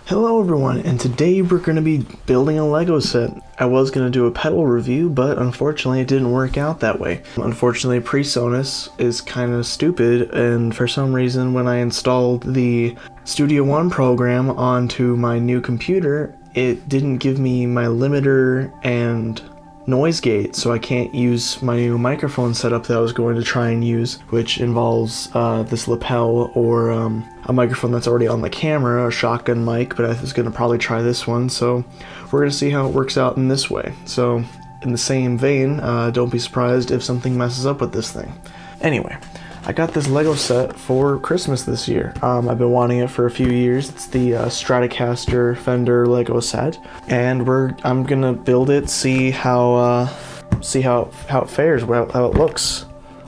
Hello everyone, and today we're going to be building a Lego set. I was going to do a pedal review, but unfortunately it didn't work out that way. Unfortunately, PreSonus is kind of stupid, and for some reason when I installed the Studio One program onto my new computer, it didn't give me my limiter and noise gate, so I can't use my new microphone setup that I was going to try and use, which involves this lapel or a microphone that's already on the camera, a shotgun mic, but I was going to probably try this one, so we're going to see how it works out in this way. So in the same vein, don't be surprised if something messes up with this thing. Anyway, I got this Lego set for Christmas this year. I've been wanting it for a few years. It's the Stratocaster Fender Lego set, and I'm gonna build it, see how it fares, how it looks,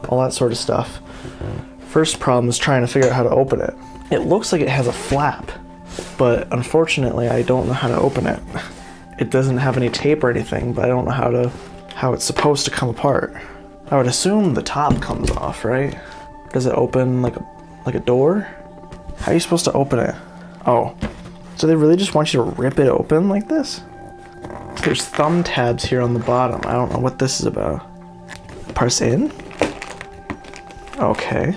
all that sort of stuff. First problem is trying to figure out how to open it. It looks like it has a flap, but unfortunately I don't know how to open it. It doesn't have any tape or anything, but I don't know how it's supposed to come apart. I would assume the top comes off, right? Does it open like a door? How are you supposed to open it? Oh, so they really just want you to rip it open like this? There's thumb tabs here on the bottom. I don't know what this is about. Press in? Okay.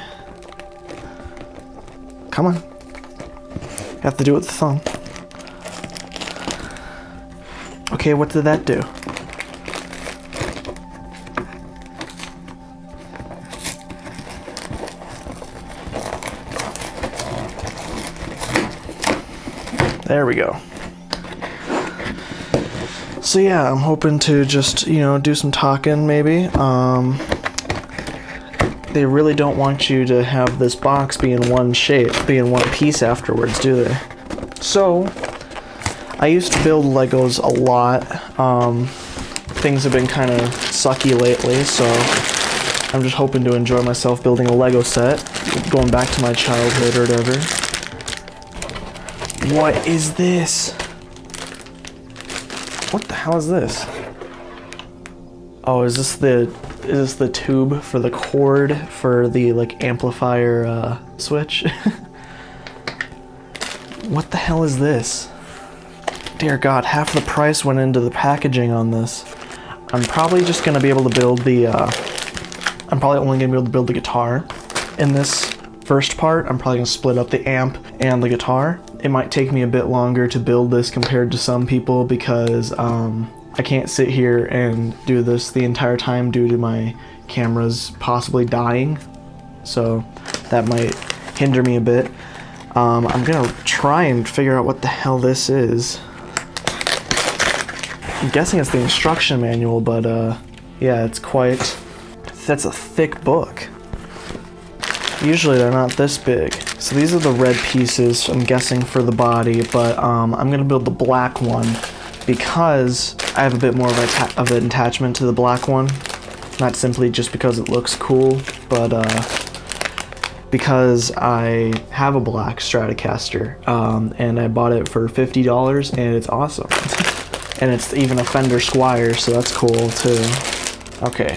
Come on. You have to do it with the thumb. Okay, what did that do? There we go. So yeah, I'm hoping to just, do some talking maybe. They really don't want you to have this box be in one shape, be in one piece afterwards, do they? So, I used to build Legos a lot. Things have been kind of sucky lately, so I'm just hoping to enjoy myself building a Lego set, going back to my childhood or whatever. What is this? What the hell is this? Oh, is this the tube for the cord for the amplifier switch? What the hell is this? Dear God, half the price went into the packaging on this. I'm probably just gonna be able to build the I'm probably only gonna be able to build the guitar in this first part. I'm probably gonna split up the amp and the guitar. It might take me a bit longer to build this compared to some people because I can't sit here and do this the entire time due to my cameras possibly dying. So that might hinder me a bit. I'm gonna try and figure out what the hell this is. I'm guessing it's the instruction manual, but yeah, that's a thick book. Usually they're not this big. So these are the red pieces, I'm guessing, for the body, but I'm gonna build the black one because I have a bit more of an attachment to the black one. Not simply just because it looks cool, but because I have a black Stratocaster, and I bought it for $50, and it's awesome. And it's even a Fender Squier, so that's cool too. Okay,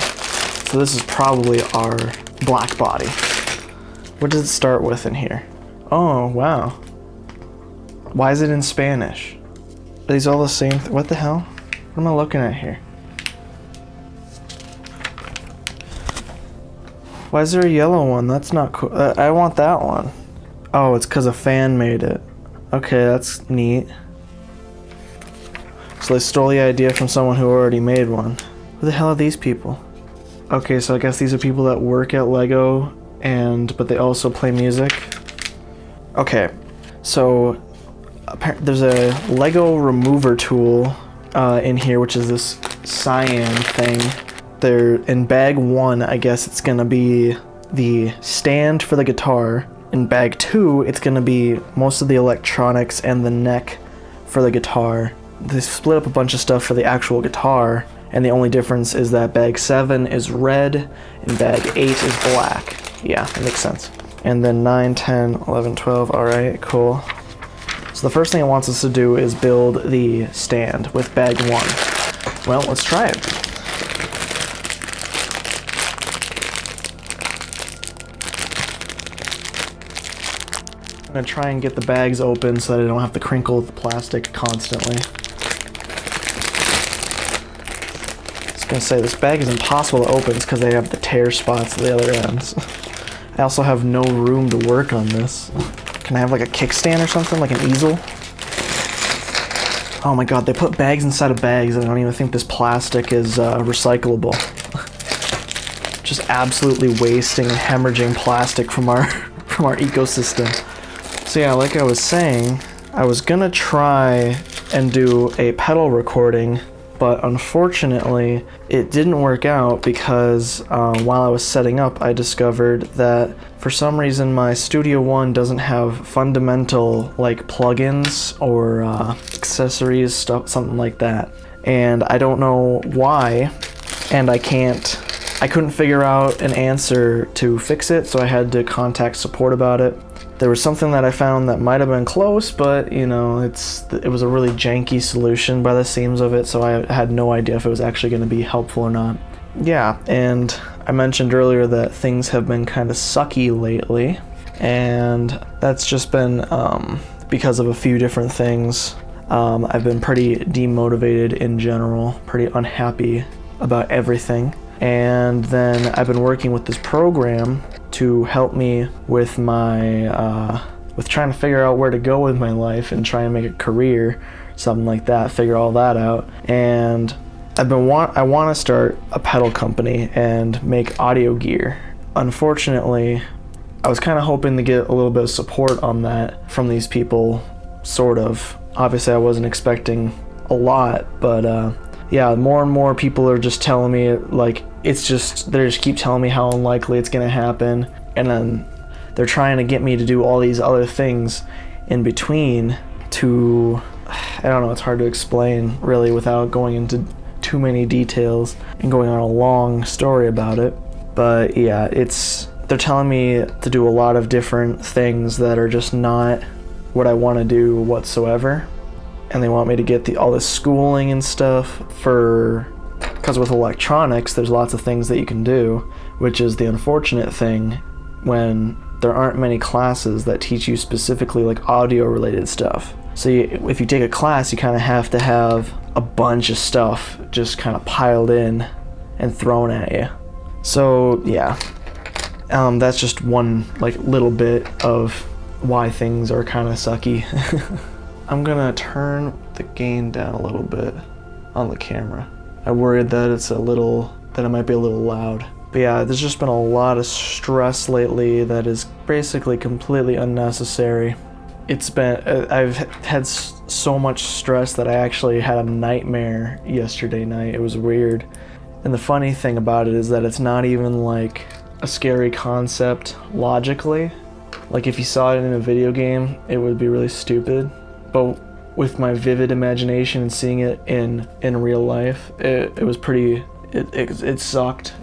so this is probably our black body. What does it start with in here? Oh, wow. Why is it in Spanish? Are these all the same? What the hell? What am I looking at here? Why is there a yellow one? That's not cool. I want that one. Oh, it's because a fan made it. Okay, that's neat. So they stole the idea from someone who already made one. Who the hell are these people? Okay, so I guess these are people that work at Lego, but they also play music. Okay, so there's a Lego remover tool in here, which is this cyan thing. In bag 1, I guess it's gonna be the stand for the guitar. In bag 2, it's gonna be most of the electronics and the neck for the guitar. They split up a bunch of stuff for the actual guitar, and the only difference is that bag 7 is red and bag 8 is black. Yeah, that makes sense. And then 9, 10, 11, 12, alright, cool. So the first thing it wants us to do is build the stand with bag 1. Well, let's try it. I'm gonna try and get the bags open so that I don't have to crinkle the plastic constantly. I was gonna say, this bag is impossible to open because they have the tear spots at the other ends. I also have no room to work on this. Can I have like a kickstand or something, like an easel? Oh my god, they put bags inside of bags, and I don't even think this plastic is recyclable. Just absolutely wasting and hemorrhaging plastic from our ecosystem. So yeah, like I was saying, I was gonna try and do a pedal recording, but unfortunately it didn't work out because while I was setting up, I discovered that for some reason my Studio One doesn't have fundamental like plugins or accessories, stuff, something like that. And I don't know why, and I couldn't figure out an answer to fix it, so I had to contact support about it. There was something that I found that might have been close, but you know, it was a really janky solution by the seams of it, so I had no idea if it was actually going to be helpful or not. Yeah, and I mentioned earlier that things have been kind of sucky lately, and that's just been because of a few different things. I've been pretty demotivated in general, pretty unhappy about everything. And then I've been working with this program to help me with my, with trying to figure out where to go with my life and try and make a career, something like that, figure all that out. And I want to start a pedal company and make audio gear. Unfortunately, I was kind of hoping to get a little bit of support on that from these people, sort of. Obviously, I wasn't expecting a lot, but yeah, more and more people are just telling me, like, they just keep telling me how unlikely it's gonna happen, and then they're trying to get me to do all these other things in between to, I don't know, it's hard to explain really without going into too many details and going on a long story about it. But yeah, they're telling me to do a lot of different things that are just not what I want to do whatsoever. And they want me to get all this schooling and stuff because with electronics, there's lots of things that you can do, which is the unfortunate thing when there aren't many classes that teach you specifically like audio related stuff. So if you take a class, you kind of have to have a bunch of stuff just kind of piled in and thrown at you. So yeah, that's just one like little bit of why things are kind of sucky. I'm gonna turn the gain down a little bit on the camera. I worried that it might be a little loud. But yeah, there's just been a lot of stress lately that is basically completely unnecessary. I've had so much stress that I actually had a nightmare yesterday night. It was weird. And the funny thing about it is that it's not even like a scary concept logically. Like if you saw it in a video game, it would be really stupid. But with my vivid imagination and seeing it in real life, it was pretty, it sucked.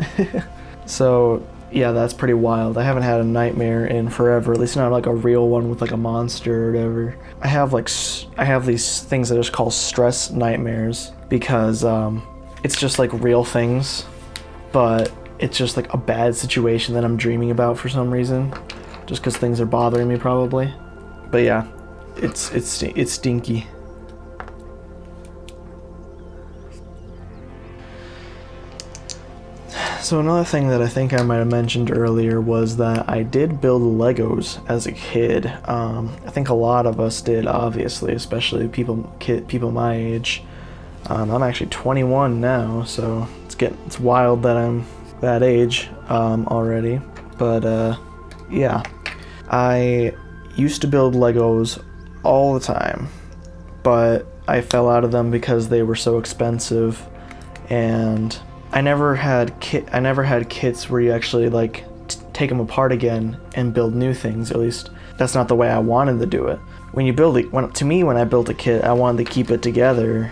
So yeah, that's pretty wild. I haven't had a nightmare in forever, at least not like a real one with like a monster or whatever. I have these things that I just call stress nightmares because it's just like real things, but it's just like a bad situation that I'm dreaming about for some reason, just because things are bothering me probably. But yeah, it's stinky. So another thing that I think I might have mentioned earlier was that I did build Legos as a kid. I think a lot of us did, obviously, especially people my age. I'm actually 21 now, so it's wild that I'm that age already. But yeah, I used to build Legos all the time, but I fell out of them because they were so expensive, and I never had kits where you actually like take them apart again and build new things. At least that's not the way I wanted to do it. When you build it, when I built a kit, I wanted to keep it together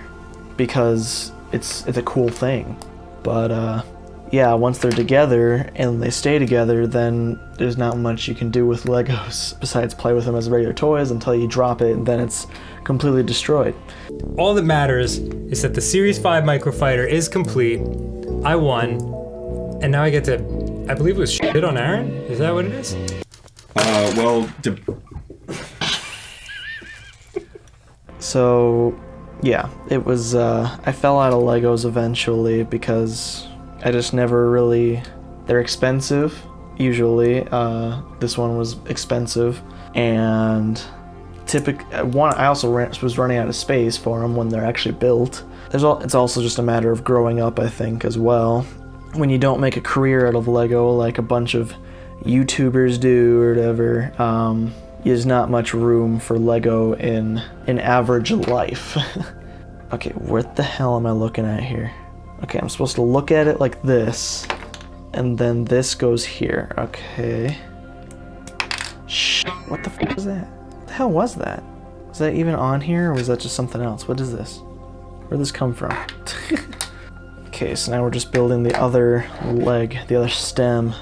because it's a cool thing. But yeah, once they're together and they stay together, then there's not much you can do with Legos besides play with them as regular toys until you drop it, and then it's completely destroyed. All that matters is that the Series 5 Microfighter is complete. I won, and now I get to, I believe it was shit on Aaron? Is that what it is? Well, So yeah, it was, I fell out of Legos eventually because I just never really, they're expensive, usually. This one was expensive, and I also was running out of space for them when they're actually built. It's also just a matter of growing up, I think, as well. When you don't make a career out of Lego like a bunch of YouTubers do or whatever, there's not much room for Lego in an average life. Okay, what the hell am I looking at here? Okay, I'm supposed to look at it like this, and then this goes here. Okay. Shh, what the f is that? What the hell was that? Was that even on here, or was that just something else? What is this? Where'd this come from? Okay, so now we're just building the other leg, the other stem.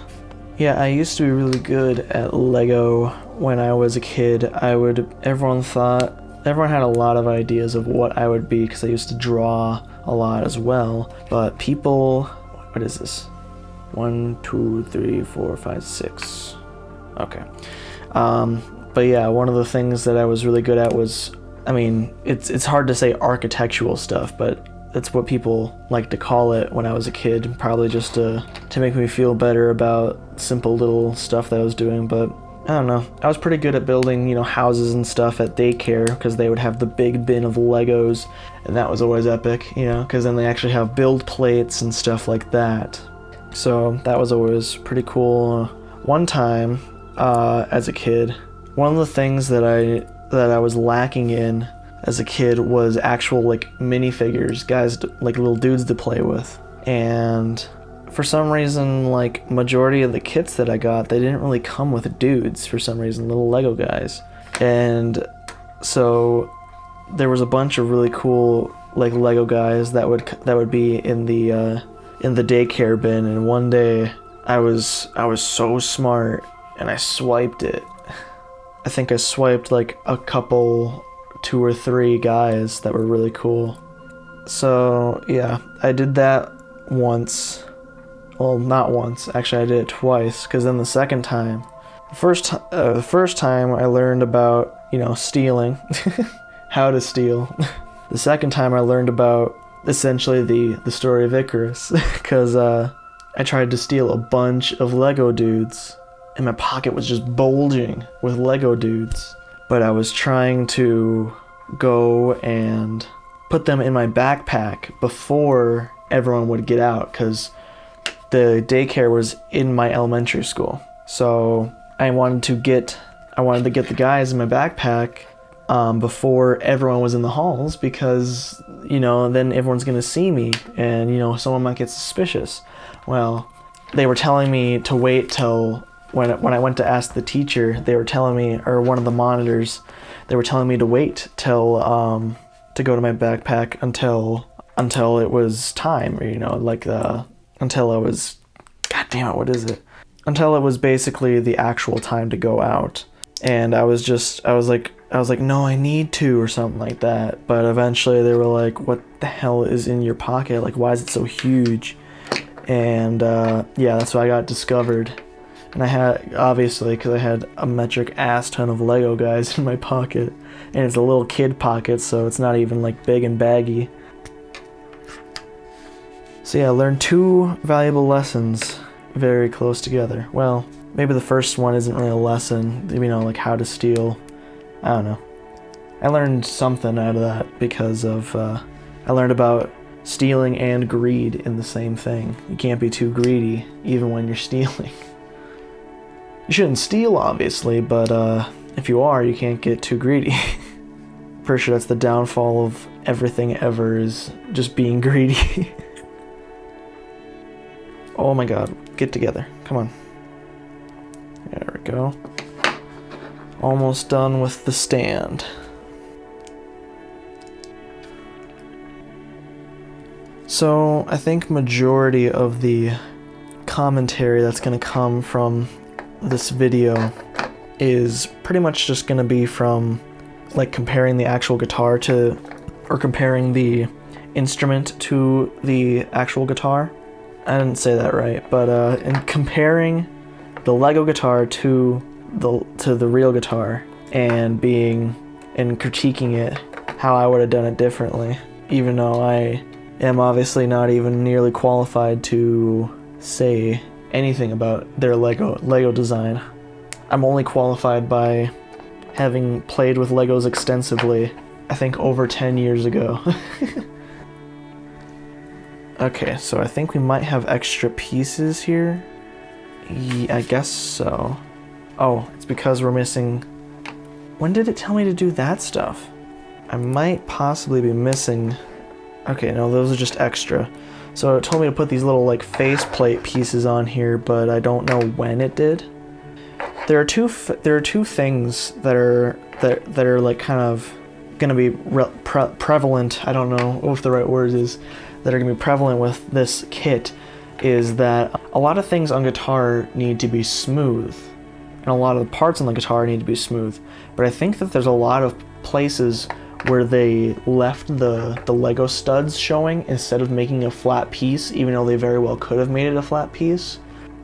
Yeah, I used to be really good at Lego when I was a kid. Everyone had a lot of ideas of what I would be because I used to draw a lot as well. But people, what is this? 1, 2, 3, 4, 5, 6. Okay. But yeah, one of the things that I was really good at was, I mean, it's hard to say architectural stuff, but that's what people like to call it when I was a kid, probably just to make me feel better about simple little stuff that I was doing. But I don't know, I was pretty good at building, you know, houses and stuff at daycare, because they would have the big bin of Legos, and that was always epic, you know, because then they actually have build plates and stuff like that. So that was always pretty cool. One time, as a kid, one of the things that I was lacking in as a kid was actual like minifigures, guys, like little dudes to play with. And for some reason, like majority of the kits that I got, they didn't really come with dudes for some reason, little Lego guys. And so there was a bunch of really cool like Lego guys that would be in the daycare bin. And one day I was so smart and I swiped it. I think I swiped like a couple, 2 or 3 guys that were really cool. So yeah, I did that once. Well, not once, actually I did it twice, because then the second time, the first time I learned about, you know, stealing, how to steal. The second time I learned about essentially the story of Icarus, because I tried to steal a bunch of Lego dudes, and my pocket was just bulging with Lego dudes. But I was trying to go and put them in my backpack before everyone would get out, because the daycare was in my elementary school. So I wanted to get the guys in my backpack before everyone was in the halls, because, you know, then everyone's gonna see me and, you know, someone might get suspicious. Well, they were telling me to wait till when I went to ask the teacher, they were telling me, or one of the monitors, they were telling me to wait till to go to my backpack until it was time, or, you know, like until I was, god damn it, what is it? Until it was basically the actual time to go out. And I was like, no, I need to, or something like that. But eventually they were like, what the hell is in your pocket? Like, why is it so huge? And yeah, that's why I got discovered. And I had, obviously, because I had a metric ass ton of Lego guys in my pocket. And it's a little kid pocket, so it's not even like big and baggy. So yeah, I learned 2 valuable lessons very close together. Well, maybe the first one isn't really a lesson, you know, like how to steal. I don't know. I learned something out of that because of, I learned about stealing and greed in the same thing. You can't be too greedy, even when you're stealing. You shouldn't steal, obviously, but if you are, you can't get too greedy. Pretty sure that's the downfall of everything ever, is just being greedy. Oh my god, get together. Come on. There we go. Almost done with the stand. So, I think majority of the commentary that's gonna come from this video is pretty much just gonna be from, like, comparing the actual guitar to, or comparing the instrument to the actual guitar. I didn't say that right, but in comparing the Lego guitar to the real guitar, and critiquing it how I would have done it differently, even though I am obviously not even nearly qualified to say anything about their Lego design. I'm only qualified by having played with Legos extensively, I think over 10 years ago. Okay, so I think we might have extra pieces here. Yeah, I guess so. Oh, it's because we're missing... When did it tell me to do that stuff? I might possibly be missing... Okay, no, those are just extra. So it told me to put these little like faceplate pieces on here, but I don't know when it did. There are two things that are like kind of gonna be prevalent. I don't know what the right word is. That are gonna be prevalent with this kit is that a lot of things on guitar need to be smooth, and a lot of the parts on the guitar need to be smooth. But I think that there's a lot of places where they left the Lego studs showing instead of making a flat piece, even though they very well could have made it a flat piece.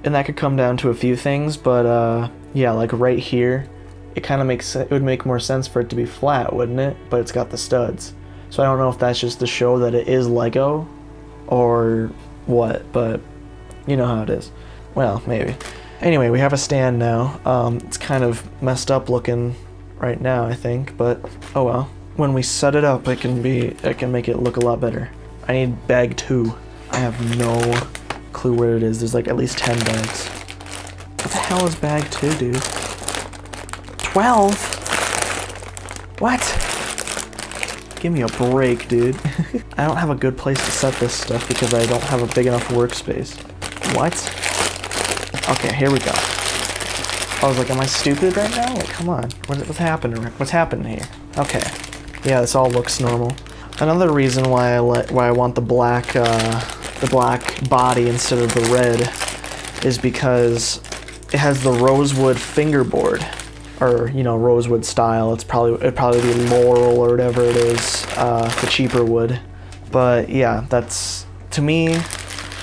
And that could come down to a few things, but yeah, like right here, it kind of it would make more sense for it to be flat, wouldn't it? But it's got the studs. So I don't know if that's just to show that it is Lego or what, but you know how it is. Well, maybe. Anyway, we have a stand now. It's kind of messed up looking right now, I think, but oh well. When we set it up, I can make it look a lot better. I need bag 2. I have no clue where it is. There's like at least 10 bags. What the hell is bag 2, dude? 12? What? Give me a break, dude. I don't have a good place to set this stuff because I don't have a big enough workspace. What? Okay, here we go. I was like, am I stupid right now? Like, come on. What's happening? What's happening here? Okay. Yeah, this all looks normal. Another reason why I want the black body instead of the red is because it has the rosewood fingerboard. Or, you know, rosewood style. It'd probably be laurel or whatever it is, the cheaper wood. But yeah, that's, to me,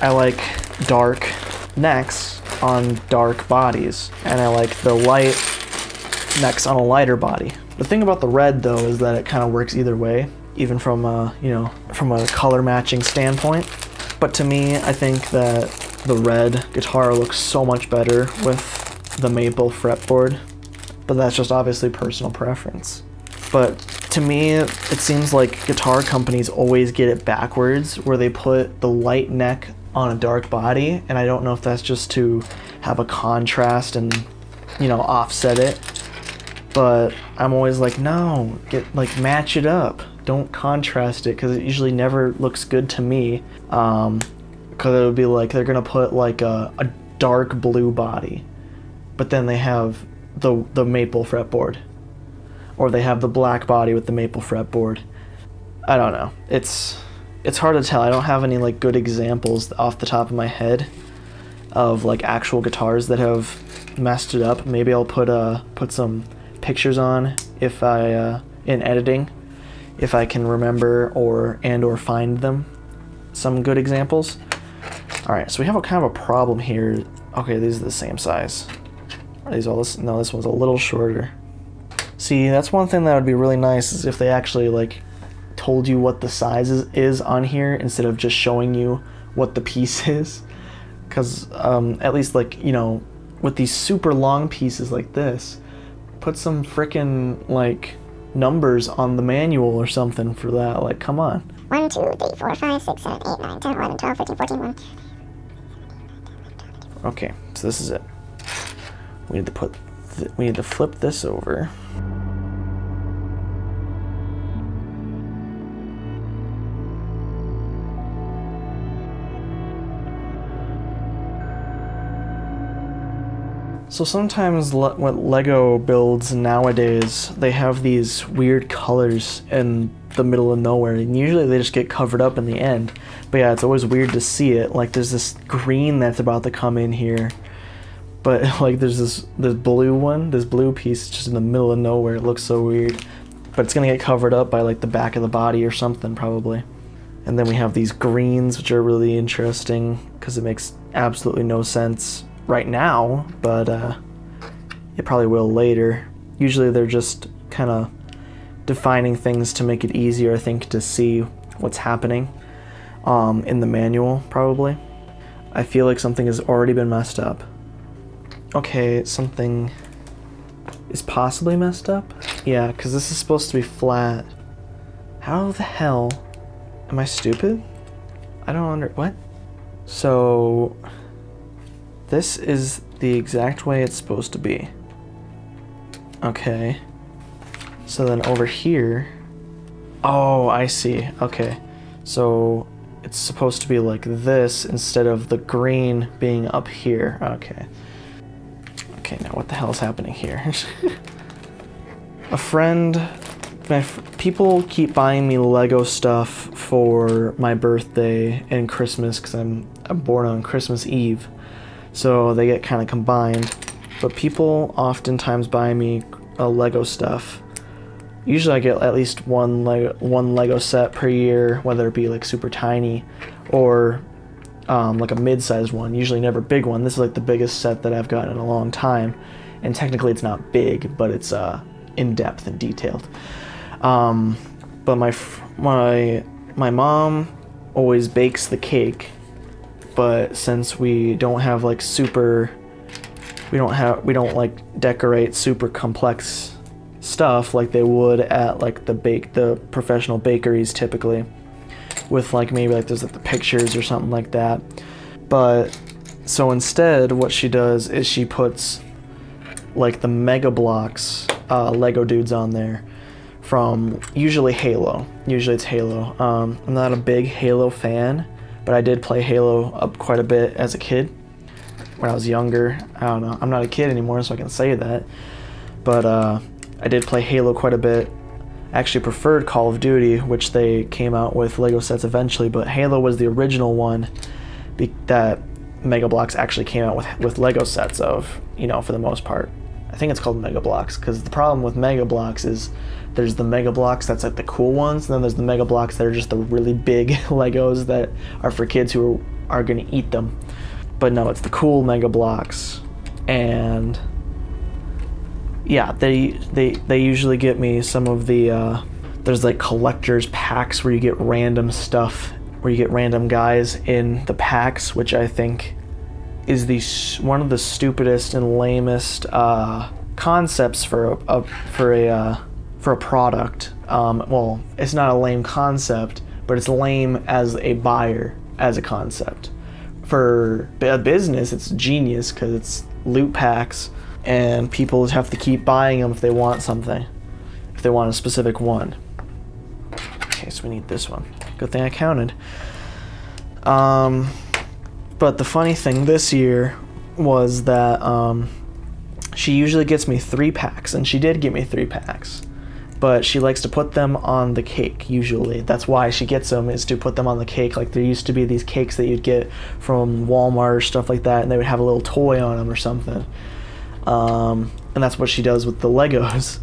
I like dark necks on dark bodies, and I like the light necks on a lighter body. The thing about the red though is that it kind of works either way, even from you know, from a color matching standpoint. But to me, I think that the red guitar looks so much better with the maple fretboard. But that's just obviously personal preference. But to me, it seems like guitar companies always get it backwards, where they put the light neck on a dark body, and I don't know if that's just to have a contrast and, you know, offset it. But I'm always like, no, match it up. Don't contrast it, because it usually never looks good to me. Because it would be like they're gonna put like a dark blue body, but then they have the maple fretboard, or they have the black body with the maple fretboard. I don't know. It's hard to tell. I don't have any like good examples off the top of my head of like actual guitars that have messed it up. Maybe I'll put some pictures on if I in editing, if I can remember or find them, some good examples. All right, so we have a kind of a problem here. Okay, these are the same size. Are these all this? No, this one's a little shorter. See, that's one thing that would be really nice, is if they actually like told you what the size is on here instead of just showing you what the piece is. Because at least, like, you know, with these super long pieces like this, put some frickin' like numbers on the manual or something for that. Like, come on. 1, 2, 3, 4, 5, 6, 7, 8, 9, 10, 11, 12, 13, 14, 1. Okay, so this is it. We need to flip this over. So sometimes what Lego builds nowadays, they have these weird colors in the middle of nowhere, and usually they just get covered up in the end. But yeah, it's always weird to see it. Like, there's this green that's about to come in here, but like there's this blue piece just in the middle of nowhere. It looks so weird, but it's gonna get covered up by like the back of the body or something probably. And then we have these greens, which are really interesting because it makes absolutely no sense right now, but it probably will later. Usually they're just kind of defining things to make it easier, I think, to see what's happening in the manual, probably. I feel like something has already been messed up. Okay, something is possibly messed up? Yeah, because this is supposed to be flat. How the hell? Am I stupid? I don't what? So, this is the exact way it's supposed to be. Okay. So then over here, oh, I see. Okay. So it's supposed to be like this instead of the green being up here. Okay. Okay, now what the hell is happening here? A friend, people keep buying me Lego stuff for my birthday and Christmas because I'm born on Christmas Eve. So they get kind of combined. But people oftentimes buy me Lego stuff. Usually I get at least one Lego set per year, whether it be like super tiny or like a mid-sized one, usually never a big one. This is like the biggest set that I've gotten in a long time, and technically it's not big, but it's in-depth and detailed. But my mom always bakes the cake, but since we don't have like we don't like decorate super complex stuff like they would at like the professional bakeries typically, with like maybe like there's like the pictures or something like that. But so instead what she does is she puts like the Mega Bloks Lego dudes on there from usually Halo. Usually it's Halo. I'm not a big Halo fan, but I did play Halo up quite a bit as a kid when I was younger. I don't know, I'm not a kid anymore, so I can say that, but I did play Halo quite a bit. I actually preferred Call of Duty, which they came out with Lego sets eventually, but Halo was the original one that Mega Bloks actually came out with Lego sets of, you know, for the most part. I think it's called Mega Bloks, because the problem with Mega Bloks is there's the Mega Bloks that's like the cool ones, and then there's the Mega Bloks that are just the really big Legos that are for kids who are gonna eat them. But no, it's the cool Mega Bloks, and yeah, they usually get me some of the there's like collector's packs where you get random stuff, where you get random guys in the packs, which I think is one of the stupidest and lamest concepts for a product. Well, it's not a lame concept, but it's lame as a buyer, as a concept. For a business, it's genius because it's loot packs, and people have to keep buying them if they want something, if they want a specific one. Okay, so we need this one. Good thing I counted. But the funny thing this year was that she usually gets me 3 packs, and she did get me 3 packs, but she likes to put them on the cake usually. That's why she gets them, is to put them on the cake. Like there used to be these cakes that you'd get from Walmart or stuff like that, and they would have a little toy on them or something. And that's what she does with the Legos.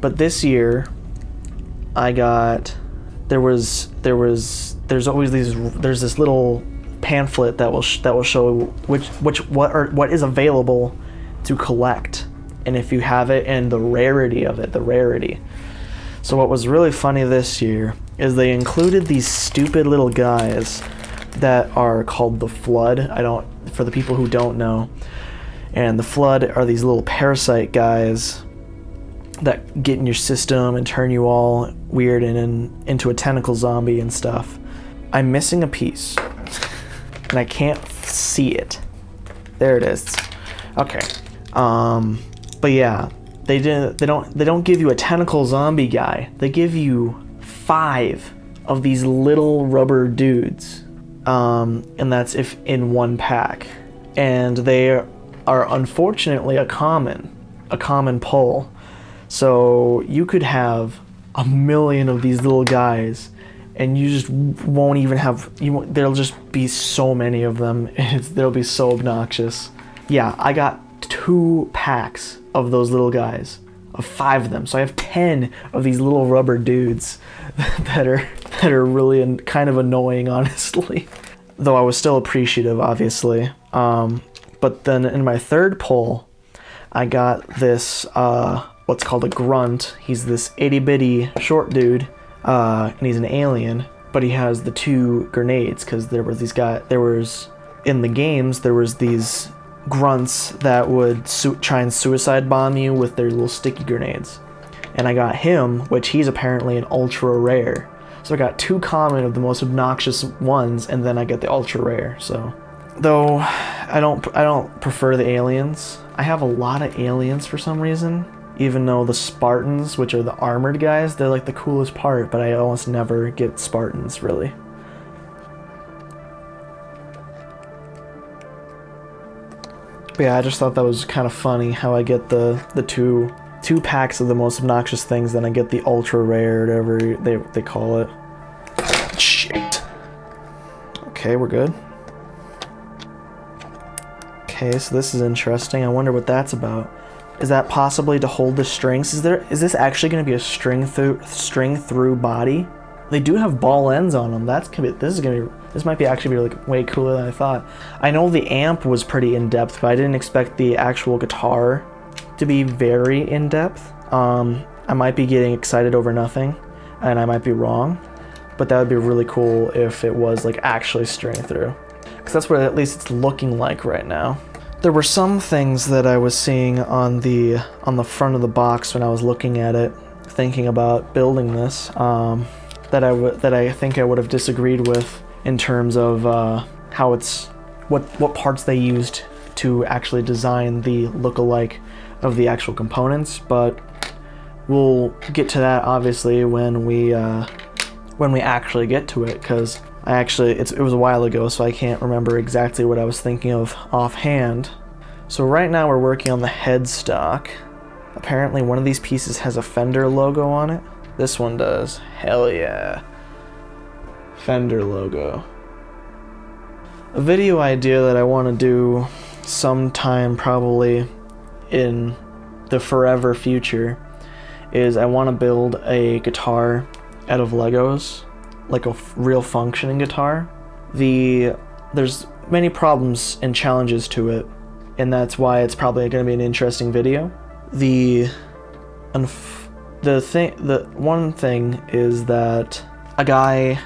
But this year, there's always there's this little pamphlet that will show what is available to collect, and if you have it, and the rarity of it, So what was really funny this year is they included these stupid little guys that are called the Flood. For the people who don't know. And the Flood are these little parasite guys that get in your system and turn you all weird and into a tentacle zombie and stuff. I'm missing a piece, and I can't see it. There it is. Okay. But yeah, they don't give you a tentacle zombie guy. They give you 5 of these little rubber dudes, and that's if in one pack, and they are unfortunately a common pull. So you could have a million of these little guys, and you just won't even have, there'll just be so many of them. They'll be so obnoxious. Yeah, I got 2 packs of those little guys, of 5 of them. So I have 10 of these little rubber dudes that are really kind of annoying, honestly. Though I was still appreciative, obviously. But then in my third pull, I got this what's called a grunt. He's this itty-bitty short dude, and he's an alien, but he has the 2 grenades, because there was in the games, there was these grunts that would try and suicide bomb you with their little sticky grenades. And I got him, which he's apparently an ultra rare. So I got 2 common of the most obnoxious ones, and then I get the ultra rare. So, though I don't prefer the aliens. I have a lot of aliens for some reason. Even though the Spartans, which are the armored guys, they're like the coolest part, but I almost never get Spartans really. But yeah, I just thought that was kind of funny how I get the two packs of the most obnoxious things, then I get the ultra rare, whatever they call it. Shit. Okay, we're good. Okay, so this is interesting. I wonder what that's about. Is that possibly to hold the strings? Is this actually going to be a string through body? They do have ball ends on them. This might actually be like way cooler than I thought. I know the amp was pretty in depth, but I didn't expect the actual guitar to be very in depth. I might be getting excited over nothing, and I might be wrong, but that would be really cool if it was like actually string through, because that's what at least it's looking like right now. There were some things that I was seeing on the front of the box when I was looking at it, thinking about building this, that I think I would have disagreed with in terms of how what parts they used to actually design the look-alike of the actual components, but we'll get to that obviously when we actually get to it, because it was a while ago, so I can't remember exactly what I was thinking of offhand. So right now we're working on the headstock. Apparently one of these pieces has a Fender logo on it. This one does. Hell yeah. Fender logo. A video idea that I want to do sometime probably in the forever future is I want to build a guitar out of Legos, like a real functioning guitar. There's many problems and challenges to it, and that's why it's probably going to be an interesting video. The one thing is that a guy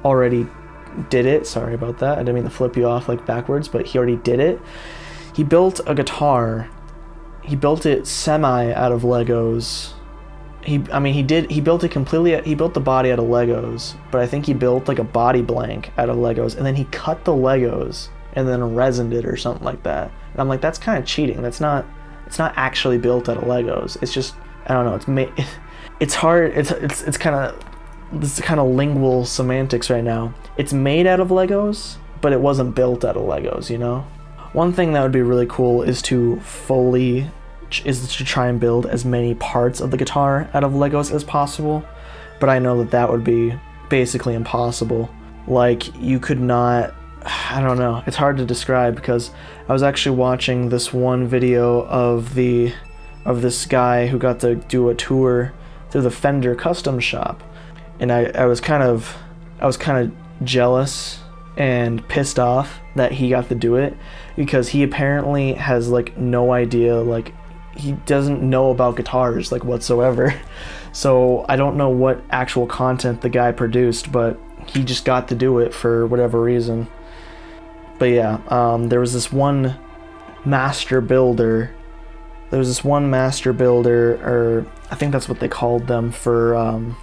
already did it. Sorry about that. I didn't mean to flip you off like backwards, but he already did it. He built a guitar. He built it semi out of Legos. He built it completely. He built the body out of Legos, but I think he built like a body blank out of Legos, and then he cut the Legos and then resined it or something like that. And I'm like, that's kind of cheating. It's not actually built out of Legos. It's just, I don't know. It's made. It's hard. It's kind of lingual semantics right now. It's made out of Legos, but it wasn't built out of Legos. You know. One thing that would be really cool is to try and build as many parts of the guitar out of Legos as possible, but I know that would be basically impossible. Like, you could not, I don't know, it's hard to describe, because I was actually watching this one video of this guy who got to do a tour through the Fender custom shop, and I was kind of jealous and pissed off that he got to do it, because he apparently has like no idea, like he doesn't know about guitars like whatsoever. So I don't know what actual content the guy produced, but he just got to do it for whatever reason. But yeah, there was this one master builder, or I think that's what they called them, for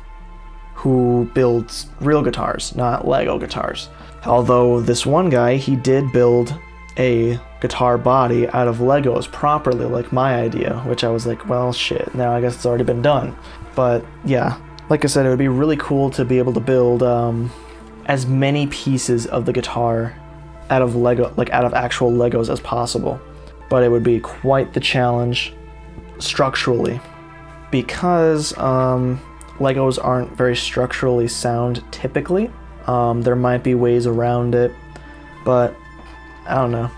who builds real guitars, not Lego guitars. Although this one guy, he did build a guitar body out of Legos properly, like my idea, which I was like, well, shit, now I guess it's already been done. But yeah, like I said, it would be really cool to be able to build as many pieces of the guitar out of Lego, like out of actual Legos as possible. But it would be quite the challenge structurally, because Legos aren't very structurally sound typically. There might be ways around it, but I don't know.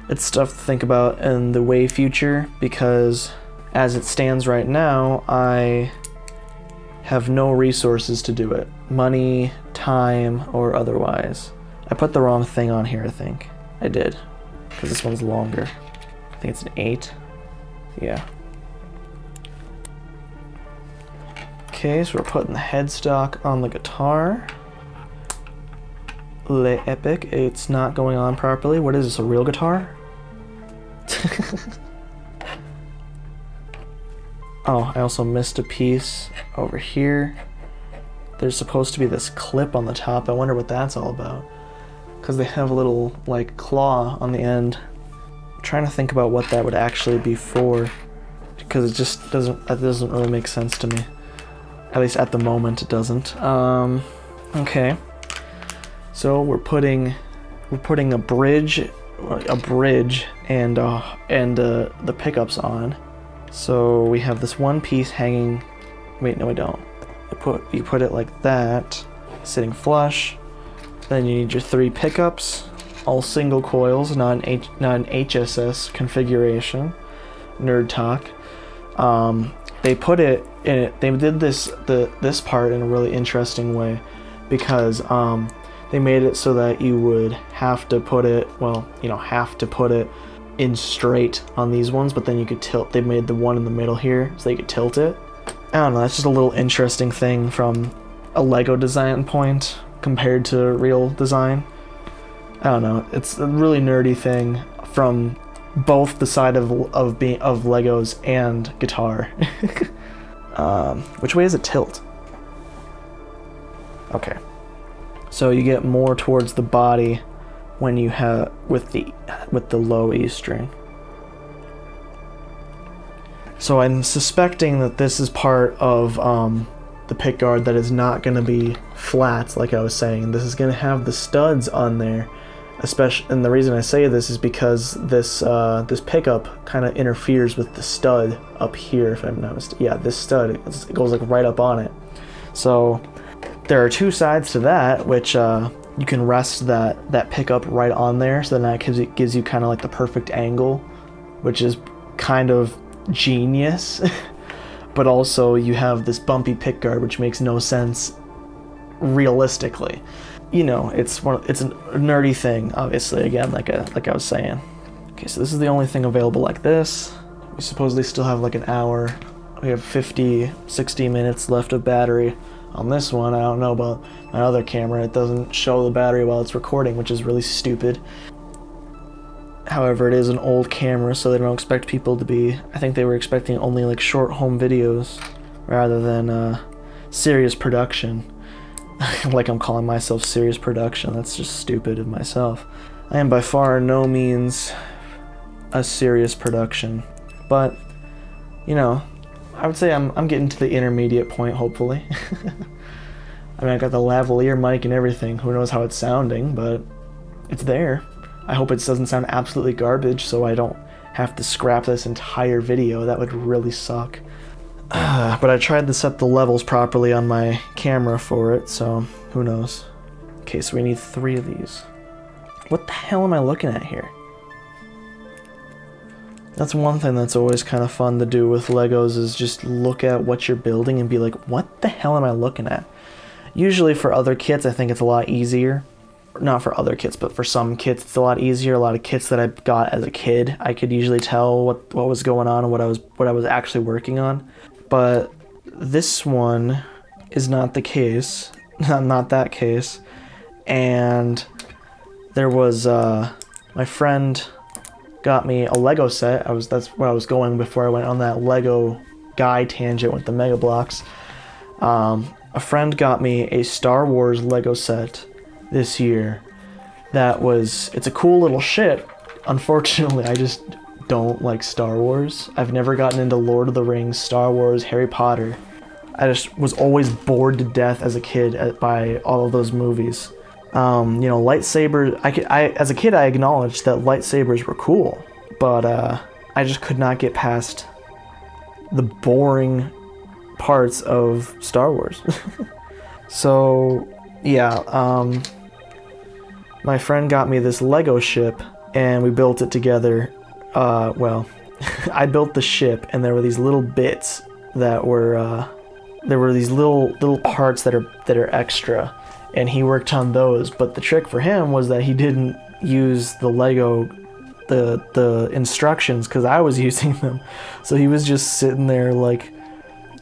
It's stuff to think about in the way future, because as it stands right now, I have no resources to do it. Money, time, or otherwise. I put the wrong thing on here, I think. I did, because this one's longer. I think it's an 8. Yeah. Okay, so we're putting the headstock on the guitar. Le epic. It's not going on properly. What is this, a real guitar? Oh, I also missed a piece over here. There's supposed to be this clip on the top. I wonder what that's all about. Because they have a little, like, claw on the end. I'm trying to think about what that would actually be for. Because it just doesn't really make sense to me. At least at the moment it doesn't. Okay. So we're putting a bridge and the pickups on. So we have this one piece hanging. Wait, no, we don't. You put it like that, sitting flush. Then you need your 3 pickups, all single coils, not an HSS configuration. Nerd talk. They put it in it. They did this part in a really interesting way, because they made it so that you would have to put it, well, you know, have to put it in straight on these ones, but then you could tilt. They made the one in the middle here so they could tilt it. I don't know, that's just a little interesting thing from a Lego design point compared to real design. I don't know, it's a really nerdy thing from both the side of Legos and guitar. Which way is it tilt? Okay. So you get more towards the body when you have with the low E string. So I'm suspecting that this is part of the pickguard that is not going to be flat, like I was saying. This is going to have the studs on there, especially. And the reason I say this is because this pickup kind of interferes with the stud up here. If I'm not mistaken, yeah, this stud it goes like right up on it. So there are 2 sides to that, which you can rest that pickup right on there. So then that gives you kind of like the perfect angle, which is kind of genius. But also you have this bumpy pickguard, which makes no sense realistically. You know, it's a nerdy thing, obviously, again, like I was saying. Okay, so this is the only thing available like this. We supposedly still have like an hour. We have 60 minutes left of battery on this one. I don't know about my other camera. It doesn't show the battery while it's recording, which is really stupid. However, it is an old camera, so they don't expect people to be... I think they were expecting only like short home videos rather than serious production. Like I'm calling myself serious production. That's just stupid of myself. I am by far no means a serious production, but you know, I would say I'm getting to the intermediate point, hopefully. I mean, I got the lavalier mic and everything. Who knows how it's sounding, but it's there. I hope it doesn't sound absolutely garbage, so I don't have to scrap this entire video. That would really suck. But I tried to set the levels properly on my camera for it, so who knows. Okay, so we need 3 of these. What the hell am I looking at here? That's one thing that's always kind of fun to do with Legos, is just look at what you're building and be like, what the hell am I looking at? Usually for other kits, I think it's a lot easier. Not for other kits, but for some kits it's a lot easier. A lot of kits that I got as a kid, I could usually tell what was going on and what I was actually working on. But this one is not the case. Not that case. And there was my friend got me a Lego set. That's where I was going before I went on that Lego guy tangent with the Mega Bloks. A friend got me a Star Wars Lego set this year. It's a cool little shit. Unfortunately, I just don't like Star Wars. I've never gotten into Lord of the Rings, Star Wars, Harry Potter. I just was always bored to death as a kid by all of those movies. You know, lightsabers, as a kid I acknowledged that lightsabers were cool, but I just could not get past the boring parts of Star Wars. So yeah, my friend got me this Lego ship and we built it together. Well, I built the ship and there were these little bits that were there were these little parts that are extra, and he worked on those. But the trick for him was that he didn't use the Lego the instructions, because I was using them. So he was just sitting there like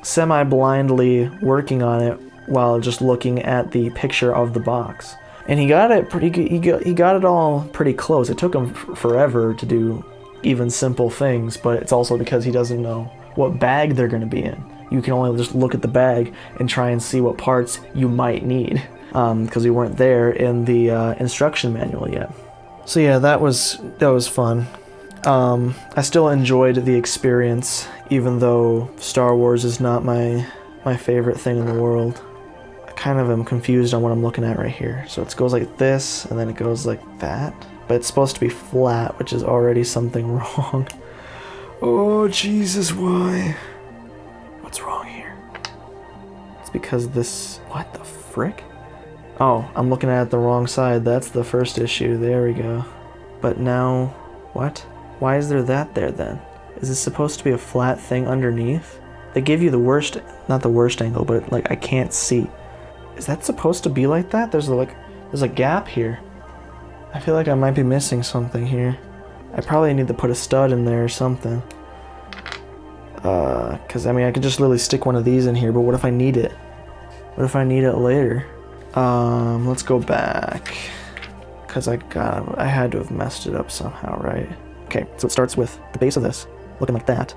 semi-blindly working on it while just looking at the picture of the box. And he got it pretty good. He got it all pretty close. It took him forever to do even simple things, but it's also because he doesn't know what bag they're going to be in. You can only just look at the bag and try and see what parts you might need, because we weren't there in the instruction manual yet. So yeah, that was fun. I still enjoyed the experience, even though Star Wars is not my favorite thing in the world. I kind of am confused on what I'm looking at right here. So it goes like this, and then it goes like that. But it's supposed to be flat, which is already something wrong. Oh, Jesus, why? What's wrong here? It's because this... What the frick? Oh, I'm looking at it the wrong side. That's the first issue. There we go. But now... What? Why is there that there then? Is this supposed to be a flat thing underneath? They give you the worst... Not the worst angle, but like I can't see. Is that supposed to be like that? There's a gap here. I feel like I might be missing something here. I probably need to put a stud in there or something. Because I mean I could just literally stick one of these in here, but what if I need it? What if I need it later? Let's go back. Because I had to have messed it up somehow, right? Okay, so it starts with the base of this, looking like that.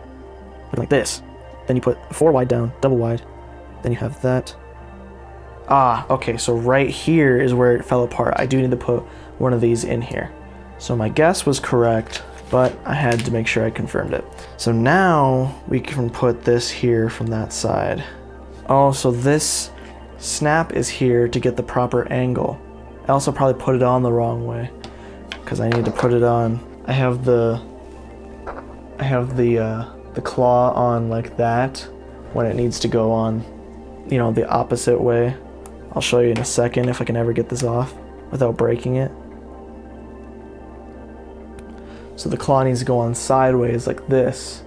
Looking like this. Then you put 4 wide down, double wide. Then you have that. Ah, okay, so right here is where it fell apart. I do need to put one of these in here. So my guess was correct, but I had to make sure I confirmed it. So now we can put this here from that side. Oh, so this snap is here to get the proper angle. I also probably put it on the wrong way because I need to put it on. I have the claw on like that when it needs to go on, you know, the opposite way. I'll show you in a second if I can ever get this off without breaking it. So the claw needs to go on sideways like this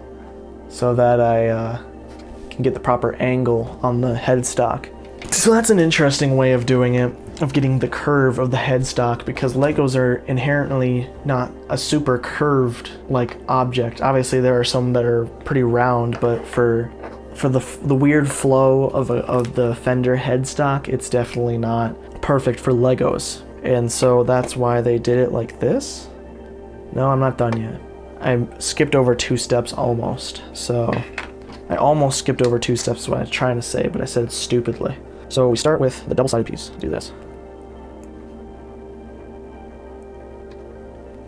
so that I can get the proper angle on the headstock. So that's an interesting way of doing it, of getting the curve of the headstock, because Legos are inherently not a super curved like object. Obviously there are some that are pretty round, but for the weird flow of the Fender headstock, it's definitely not perfect for Legos. And so that's why they did it like this. No, I'm not done yet. I skipped over 2 steps almost. So I almost skipped over 2 steps is what I was trying to say, but I said it stupidly. So we start with the double-sided piece. Do this.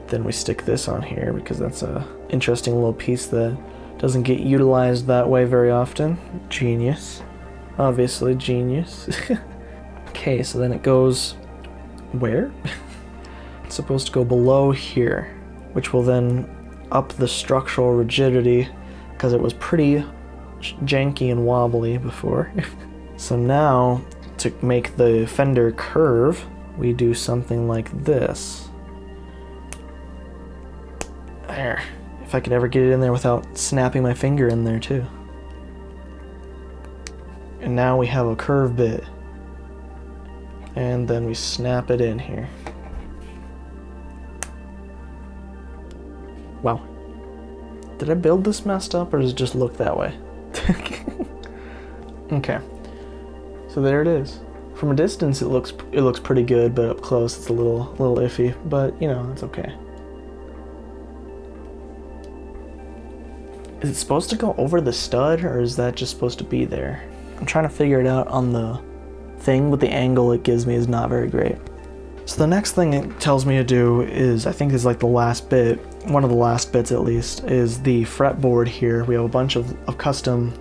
Then we stick this on here because that's a interesting little piece that doesn't get utilized that way very often. Genius. Obviously genius. Okay, so then it goes where? It's supposed to go below here, which will then up the structural rigidity because it was pretty janky and wobbly before. So now, to make the fender curve, we do something like this. There. If I could ever get it in there without snapping my finger in there too. And now we have a curve bit. And then we snap it in here. Wow. Did I build this messed up or does it just look that way? Okay. So there it is. From a distance it looks pretty good, but up close it's a little iffy, but you know, it's okay. Is it supposed to go over the stud or is that just supposed to be there? I'm trying to figure it out on the thing, but the angle it gives me is not very great. So the next thing it tells me to do is, I think is like the last bit, one of the last bits at least, is the fretboard here. We have a bunch of custom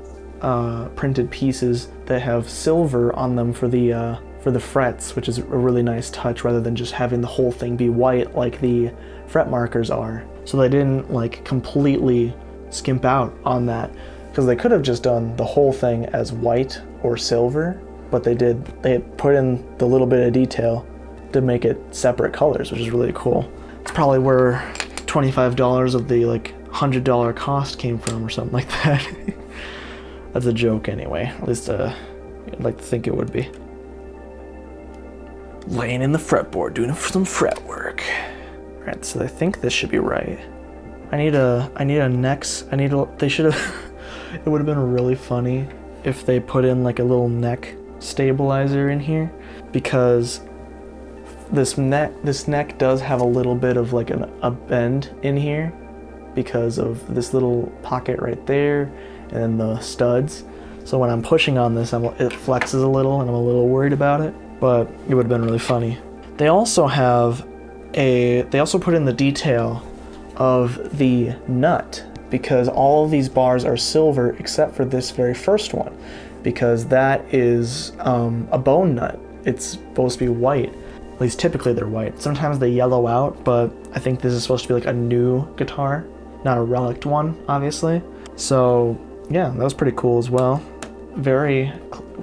printed pieces that have silver on them for the frets, which is a really nice touch rather than just having the whole thing be white like the fret markers are. So they didn't like completely skimp out on that, because they could have just done the whole thing as white or silver, but they had put in the little bit of detail to make it separate colors, which is really cool. It's probably where $25 of the like $100 cost came from or something like that. That's a joke anyway, at least I'd like to think it would be. Laying in the fretboard, doing some fret work. Alright, so I think this should be right. they should have, it would have been really funny if they put in like a little neck stabilizer in here, because this neck does have a little bit of like a bend in here because of this little pocket right there and then the studs. So when I'm pushing on this, it flexes a little and I'm a little worried about it, but it would have been really funny. They also put in the detail of the nut, because all of these bars are silver except for this very first one, because that is a bone nut. It's supposed to be white. At least typically they're white. Sometimes they yellow out, but I think this is supposed to be like a new guitar, not a relict one, obviously. So yeah, that was pretty cool as well. Very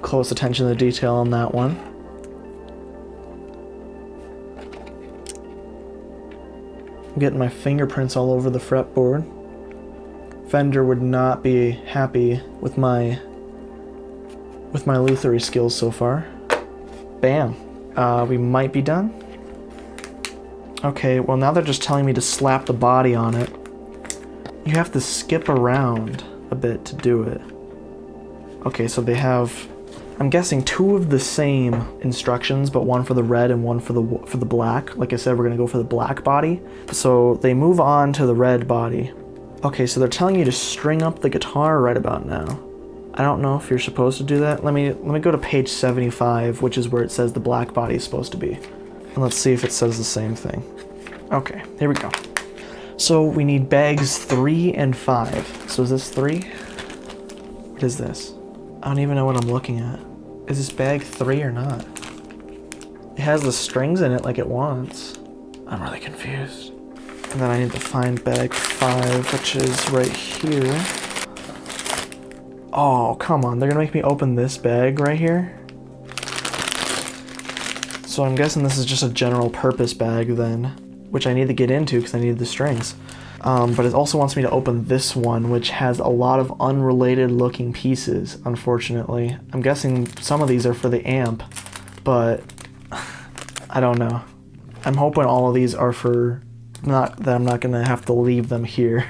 close attention to detail on that one. I'm getting my fingerprints all over the fretboard. Fender would not be happy with my luthery skills so far. Bam. We might be done. Okay, well now they're just telling me to slap the body on it. You have to skip around a bit to do it. Okay, so they have, I'm guessing, two of the same instructions, but one for the red and one for the black. Like I said, we're gonna go for the black body. So they move on to the red body. Okay, so they're telling you to string up the guitar right about now. I don't know if you're supposed to do that. Let me go to page 75, which is where it says the black body is supposed to be. And let's see if it says the same thing. Okay, here we go. So we need bags 3 and 5. So is this 3? What is this? I don't even know what I'm looking at. Is this bag 3 or not? It has the strings in it like it wants. I'm really confused. And then I need to find bag 5, which is right here. Oh, come on. They're gonna make me open this bag right here? So I'm guessing this is just a general purpose bag then, which I need to get into because I need the strings. But it also wants me to open this one, which has a lot of unrelated looking pieces, unfortunately. I'm guessing some of these are for the amp, but I don't know. I'm hoping all of these are for, not that I'm not gonna have to leave them here,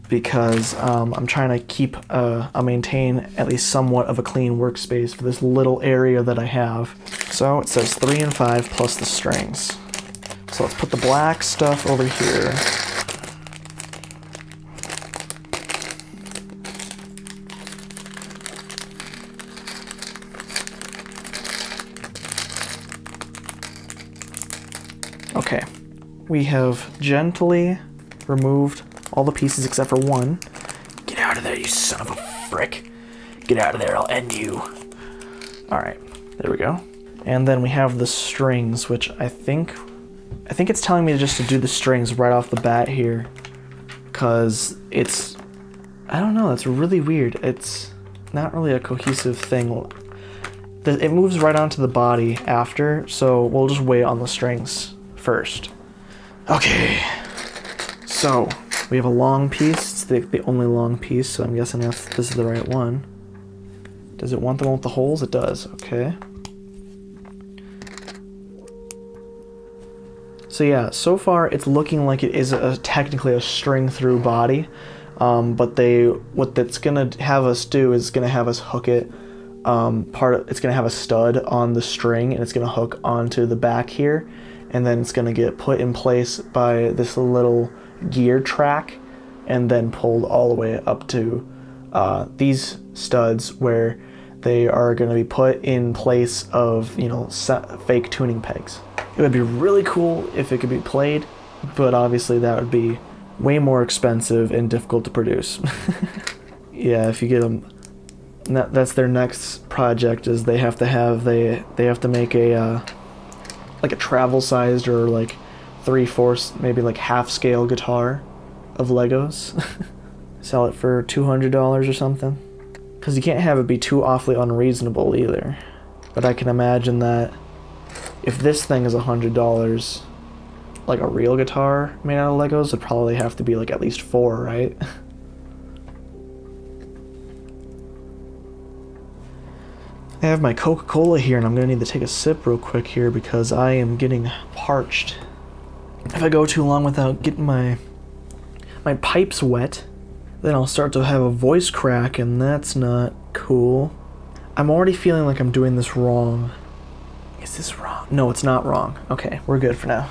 because I'm trying to maintain at least somewhat of a clean workspace for this little area that I have. So it says 3 and 5 plus the strings. So let's put the black stuff over here. Okay, we have gently removed all the pieces except for one. Get out of there, you son of a frick. Get out of there, I'll end you. Alright, there we go. And then we have the strings, which I think it's telling me just to do the strings right off the bat here. Because it's, I don't know, it's really weird. It's not really a cohesive thing. It moves right onto the body after, so we'll just wait on the strings first. Okay, so we have a long piece. It's the only long piece, so I'm guessing this is the right one. Does it want the one with the holes? It does, okay. So yeah, so far it's looking like it is technically a string through body, but what that's gonna have us do is gonna have us hook it, it's gonna have a stud on the string and it's gonna hook onto the back here, and then it's gonna get put in place by this little gear track and then pulled all the way up to these studs where they are going to be put in place of, you know, fake tuning pegs. It would be really cool if it could be played, but obviously that would be way more expensive and difficult to produce. Yeah, if you get them, that's their next project, is they have to make a like a travel sized or like 3/4, maybe like half scale guitar of Legos. Sell it for $200 or something. Because you can't have it be too awfully unreasonable either. But I can imagine that if this thing is $100, like a real guitar made out of Legos would probably have to be like at least 4, right? I have my Coca-Cola here and I'm gonna need to take a sip real quick here because I am getting parched. If I go too long without getting my pipes wet, then I'll start to have a voice crack, and that's not cool. I'm already feeling like I'm doing this wrong. Is this wrong? No, it's not wrong. Okay, we're good for now.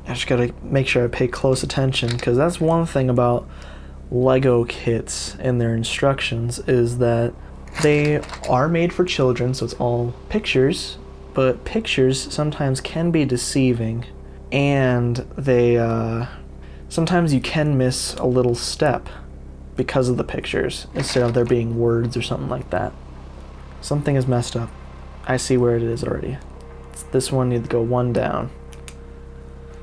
I just gotta make sure I pay close attention, because that's one thing about Lego kits and their instructions is that they are made for children, so it's all pictures, but pictures sometimes can be deceiving, and they sometimes you can miss a little step because of the pictures instead of there being words or something like that. Something is messed up. I see where it is already. This one needs to go one down.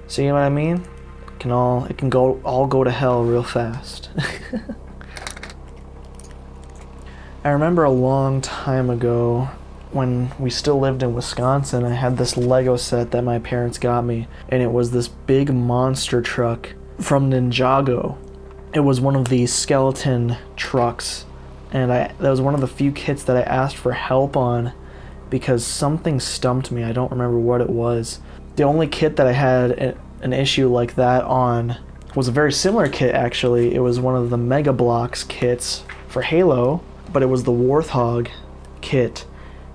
See what I mean? It can all go to hell real fast. I remember a long time ago when we still lived in Wisconsin, I had this Lego set that my parents got me, and it was this big monster truck from Ninjago. It was one of these skeleton trucks, and that was one of the few kits that I asked for help on because something stumped me. I don't remember what it was. The only kit that I had an issue like that on was a very similar kit, actually. It was one of the Mega Bloks kits for Halo, but it was the Warthog kit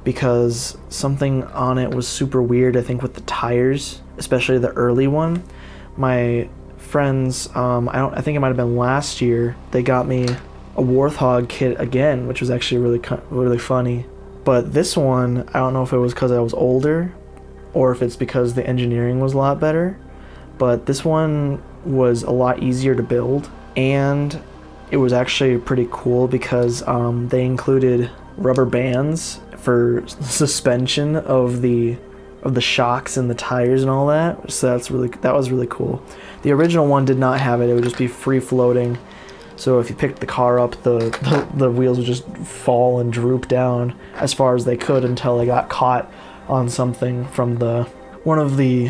because something on it was super weird, I think, with the tires, especially the early one. My friends, I think it might have been last year, they got me a Warthog kit again, which was actually really funny. But this one, I don't know if it was because I was older or if it's because the engineering was a lot better, but this one was a lot easier to build, and it was actually pretty cool because they included rubber bands for suspension of the shocks and the tires and all that. So that was really cool. The original one did not have it. It would just be free floating. So if you picked the car up, the wheels would just fall and droop down as far as they could until they got caught on something from one of the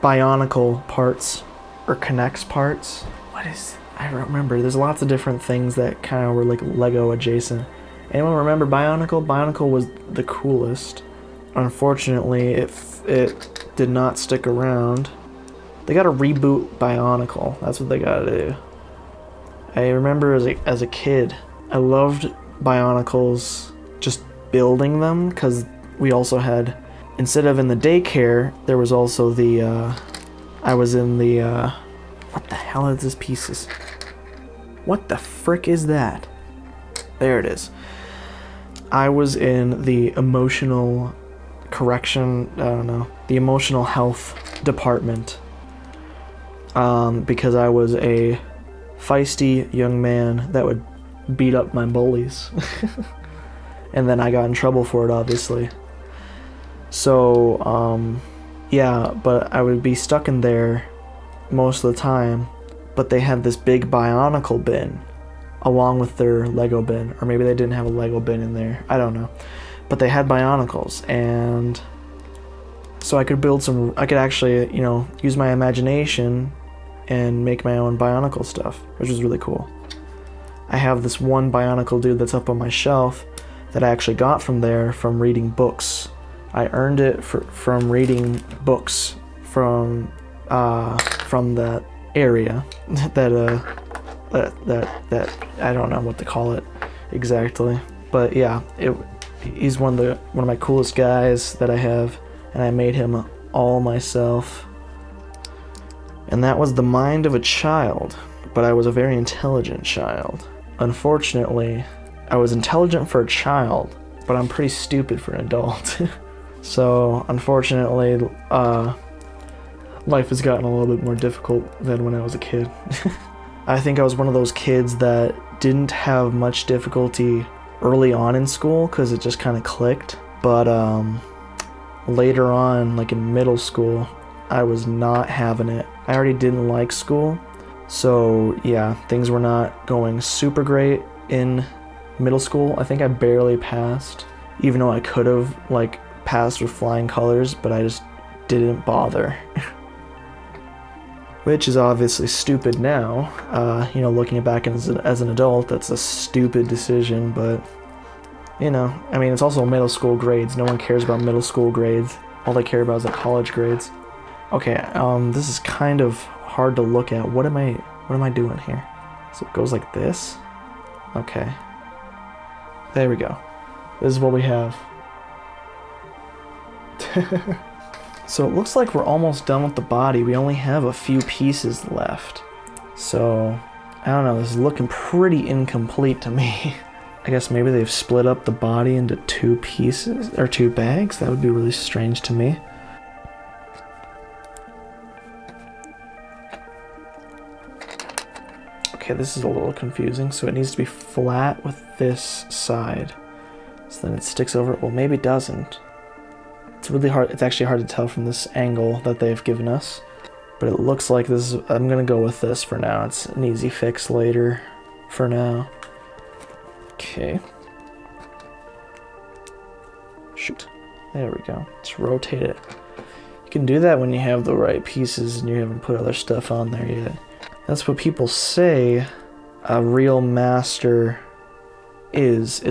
Bionicle parts or Connects parts. I don't remember. There's lots of different things that kind of were like Lego adjacent. Anyone remember Bionicle? Bionicle was the coolest. Unfortunately, it did not stick around. They got to reboot Bionicle. That's what they got to do. I remember as a kid, I loved Bionicles, just building them, because we also had, instead of in the daycare, there was also I was in the, what the hell are these pieces? What the frick is that? There it is. I was in the emotional correction, I don't know, the emotional health department, because I was a feisty young man that would beat up my bullies. And then I got in trouble for it, obviously. So, yeah, but I would be stuck in there most of the time, but they had this big Bionicle bin along with their Lego bin, or maybe they didn't have a Lego bin in there, I don't know. But they had Bionicles, and so I could actually, use my imagination and make my own Bionicle stuff, which was really cool. I have this one Bionicle dude that's up on my shelf that I actually got from there from reading books. I earned it from reading books from that area that I don't know what to call it exactly, but yeah, he's one of my coolest guys that I have, and I made him all myself. And that was the mind of a child, but I was a very intelligent child. Unfortunately, I was intelligent for a child, but I'm pretty stupid for an adult. So, unfortunately, life has gotten a little bit more difficult than when I was a kid. I think I was one of those kids that didn't have much difficulty early on in school because it just kind of clicked. But later on, like in middle school, I was not having it. I already didn't like school. So yeah, things were not going super great in middle school. I think I barely passed, even though I could have passed with flying colors, but I just didn't bother. Which is obviously stupid now. Looking back as an adult, that's a stupid decision, but I mean, it's also middle school grades. No one cares about middle school grades. All they care about is the college grades. Okay, this is kind of hard to look at. What am I doing here? So it goes like this. Okay. There we go. This is what we have. So it looks like we're almost done with the body. We only have a few pieces left. So, I don't know, this is looking pretty incomplete to me. I guess maybe they've split up the body into 2 pieces, or 2 bags? That would be really strange to me. Okay, this is a little confusing. So it needs to be flat with this side. So then it sticks over it. Well, maybe it doesn't. It's really hard. It's actually hard to tell from this angle that they've given us. But it looks like this is, I'm gonna go with this for now. It's an easy fix later for now. Okay. Shoot. There we go. Let's rotate it. You can do that when you have the right pieces and you haven't put other stuff on there yet. That's what people say a real master is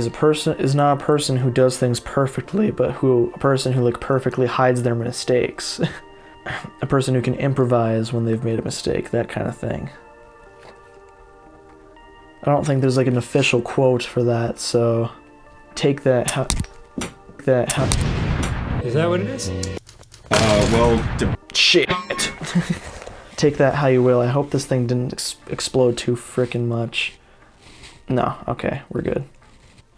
not a person who does things perfectly, but a person who like perfectly hides their mistakes. A person who can improvise when they've made a mistake, that kind of thing. I don't think there's like an official quote for that, so take that Is that what it is? Shit. Take that how you will. I hope this thing didn't explode too frickin' much. No, okay, we're good.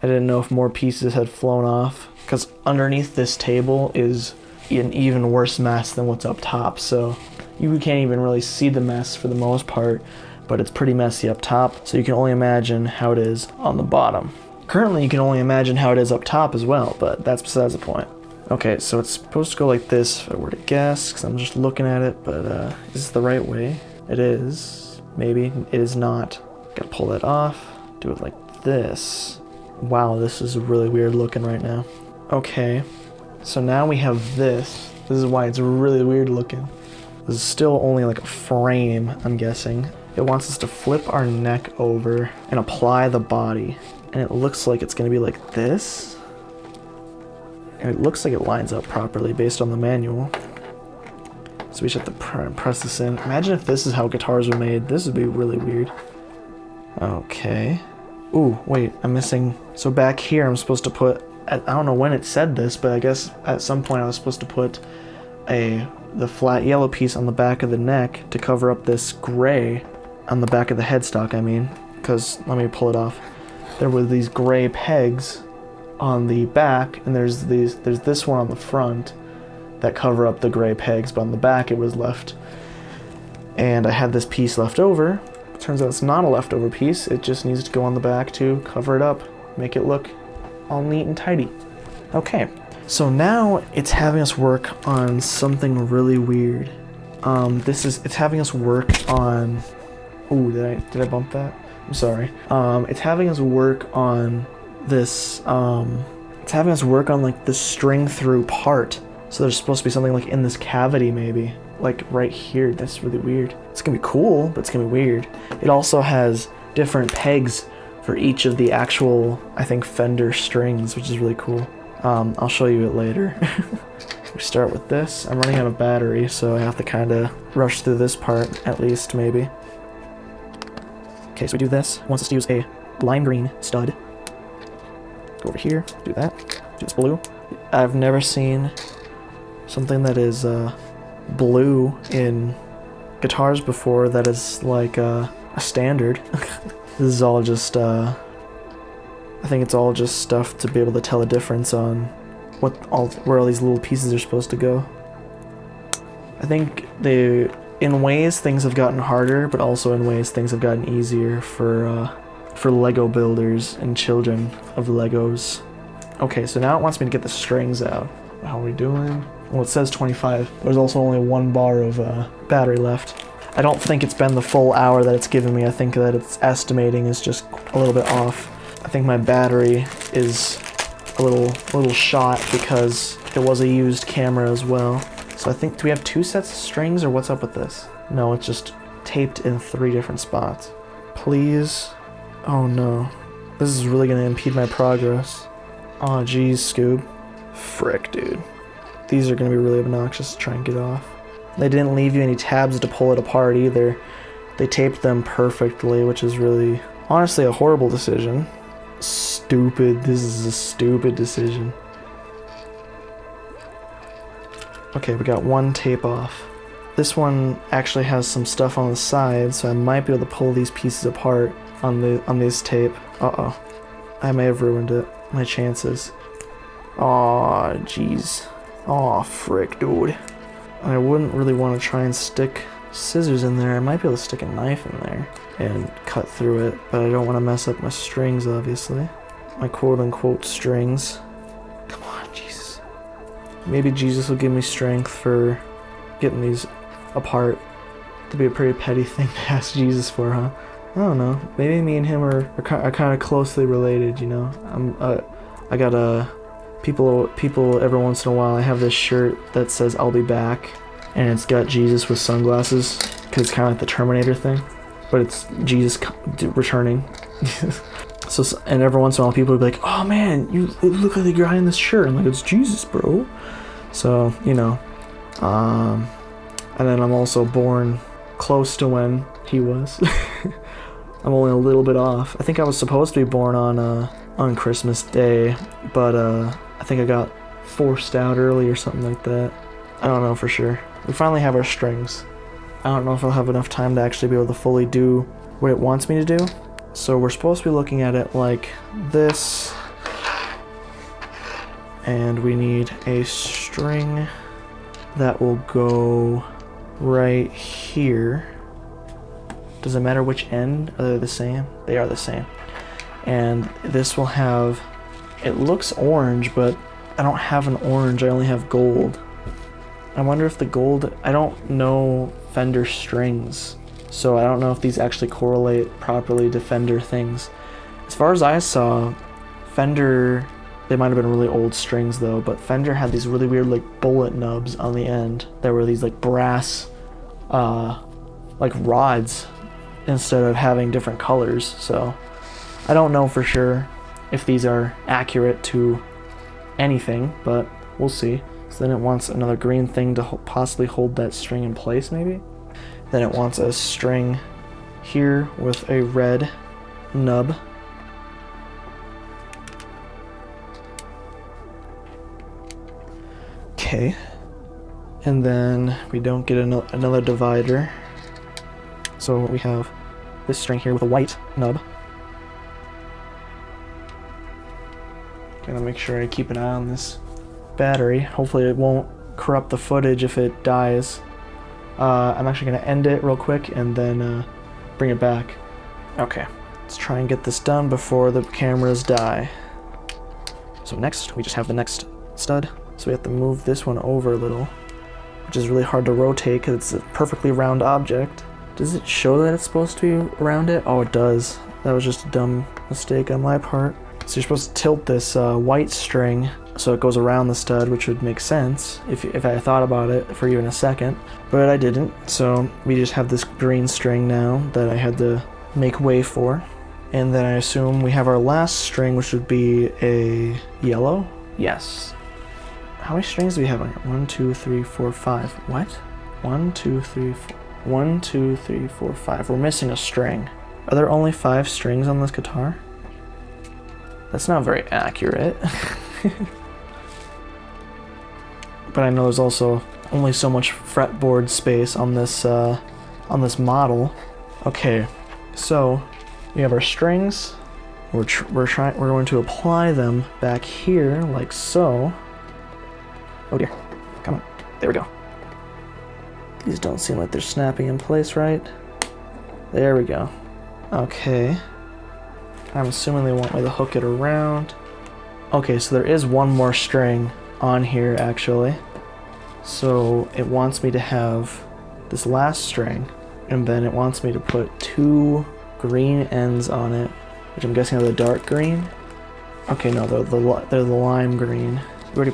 I didn't know if more pieces had flown off, because underneath this table is an even worse mess than what's up top, so you can't even really see the mess for the most part, but it's pretty messy up top, so you can only imagine how it is on the bottom. Currently, you can only imagine how it is up top as well, but that's besides the point. Okay, so it's supposed to go like this if I were to guess, because I'm just looking at it, but is this the right way? It is. Maybe. It is not. Gotta pull that off. Do it like this. Wow, this is really weird looking right now. Okay, so now we have this. This is why it's really weird looking. This is still only like a frame, I'm guessing. It wants us to flip our neck over and apply the body. And it looks like it's gonna be like this. And it looks like it lines up properly based on the manual. So we just have to press this in. Imagine if this is how guitars were made. This would be really weird. Okay. Ooh, wait, I'm missing. So back here I'm supposed to put, I don't know when it said this, but I guess at some point I was supposed to put the flat yellow piece on the back of the neck to cover up this gray on the back of the headstock, I mean. Because, let me pull it off. There were these gray pegs on the back, and there's this one on the front that cover up the gray pegs, but on the back it was left. And I had this piece left over. Turns out it's not a leftover piece, it just needs to go on the back to cover it up, make it look all neat and tidy. Okay, so now it's having us work on something really weird. It's having us work on, ooh, did I bump that? I'm sorry. It's having us work on this, it's having us work on like the string through part. So there's supposed to be something like in this cavity maybe. Like right here. That's really weird. It's gonna be cool, but it's gonna be weird. It also has different pegs for each of the actual, I think, Fender strings, which is really cool. I'll show you it later. We start with this. I'm running out of battery, so I have to kind of rush through this part, at least, maybe. Okay, so we do this. It wants us to use a lime green stud. Go over here, do that. Do this blue. I've never seen something that is, blue in guitars before that is like a standard. This is all just I think it's all just stuff to be able to tell the difference on where all these little pieces are supposed to go. I think in ways things have gotten harder, but also in ways things have gotten easier for Lego builders and children of Legos. Okay, so now it wants me to get the strings out. How are we doing? Well, it says 25. There's also only 1 bar of battery left. I don't think it's been the full hour that it's given me. I think that its estimating is just a little bit off. I think my battery is a little shot because it was a used camera as well. So I think, do we have 2 sets of strings or what's up with this? No, it's just taped in 3 different spots. Please. Oh no. This is really gonna impede my progress. Aw, geez, Scoob. Frick, dude. These are going to be really obnoxious to try and get off. They didn't leave you any tabs to pull it apart either. They taped them perfectly, which is really, honestly, a horrible decision. stupid. This is a stupid decision. Okay, we got one tape off. This one actually has some stuff on the side, so I might be able to pull these pieces apart on this tape. Uh-oh. I may have ruined it. My chances. Aw, jeez. Aw, frick, dude. I wouldn't really want to try and stick scissors in there. I might be able to stick a knife in there and cut through it, but I don't want to mess up my strings, obviously. My quote-unquote strings. Come on, Jesus. Maybe Jesus will give me strength for getting these apart. That'd be a pretty petty thing to ask Jesus for, huh? I don't know. Maybe me and him are kind of closely related, you know? I got people every once in a while. I have this shirt that says "I'll be back," and it's got Jesus with sunglasses, because it's kind of like the Terminator thing, but it's Jesus returning. And every once in a while people will be like, "Oh man, you look like the guy in this shirt." I'm like, "It's Jesus, bro." So, you know. And then I'm also born close to when he was. I'm only a little bit off. I think I was supposed to be born on Christmas Day, but I think I got forced out early or something like that. I don't know for sure. We finally have our strings. I don't know if I'll have enough time to actually be able to fully do what it wants me to do. So we're supposed to be looking at it like this. And we need a string that will go right here. Does it matter which end? Are they the same? They are the same. And this will have, it looks orange, but I don't have an orange, I only have gold. I wonder if the gold, I don't know Fender strings, so I don't know if these actually correlate properly to Fender things. As far as I saw, Fender, they might have been really old strings though, but Fender had these really weird like bullet nubs on the end that were these like brass like rods instead of having different colors. So I don't know for sure if these are accurate to anything, but we'll see. So then it wants another green thing to possibly hold that string in place maybe. Then it wants a string here with a red nub. Okay, and then we don't get another divider, so we have this string here with a white nub. Gotta make sure I keep an eye on this battery. Hopefully it won't corrupt the footage if it dies. I'm actually gonna end it real quick and then bring it back. Okay, let's try and get this done before the cameras die. So next, we just have the next stud. So we have to move this one over a little, which is really hard to rotate because it's a perfectly round object. Does it show that it's supposed to be around it? Oh, it does. That was just a dumb mistake on my part. So you're supposed to tilt this white string so it goes around the stud, which would make sense if I thought about it for even a second, but I didn't. So we just have this green string now that I had to make way for. And then I assume we have our last string, which would be a yellow. Yes. How many strings do we have on here? 1, 2, 3, 4, 5. What? 1, 2, 3, 4. 1, 2, 3, 4, 5. We're missing a string. Are there only 5 strings on this guitar? That's not very accurate. But I know there's also only so much fretboard space on this model. Okay, so we have our strings. We're going to apply them back here like so. Oh dear, come on, there we go. These don't seem like they're snapping in place right. There we go. Okay. I'm assuming they want me to hook it around. Okay, so there is one more string on here actually. So it wants me to have this last string, and then it wants me to put 2 green ends on it, which I'm guessing are the dark green. Okay, no, they're the lime green. We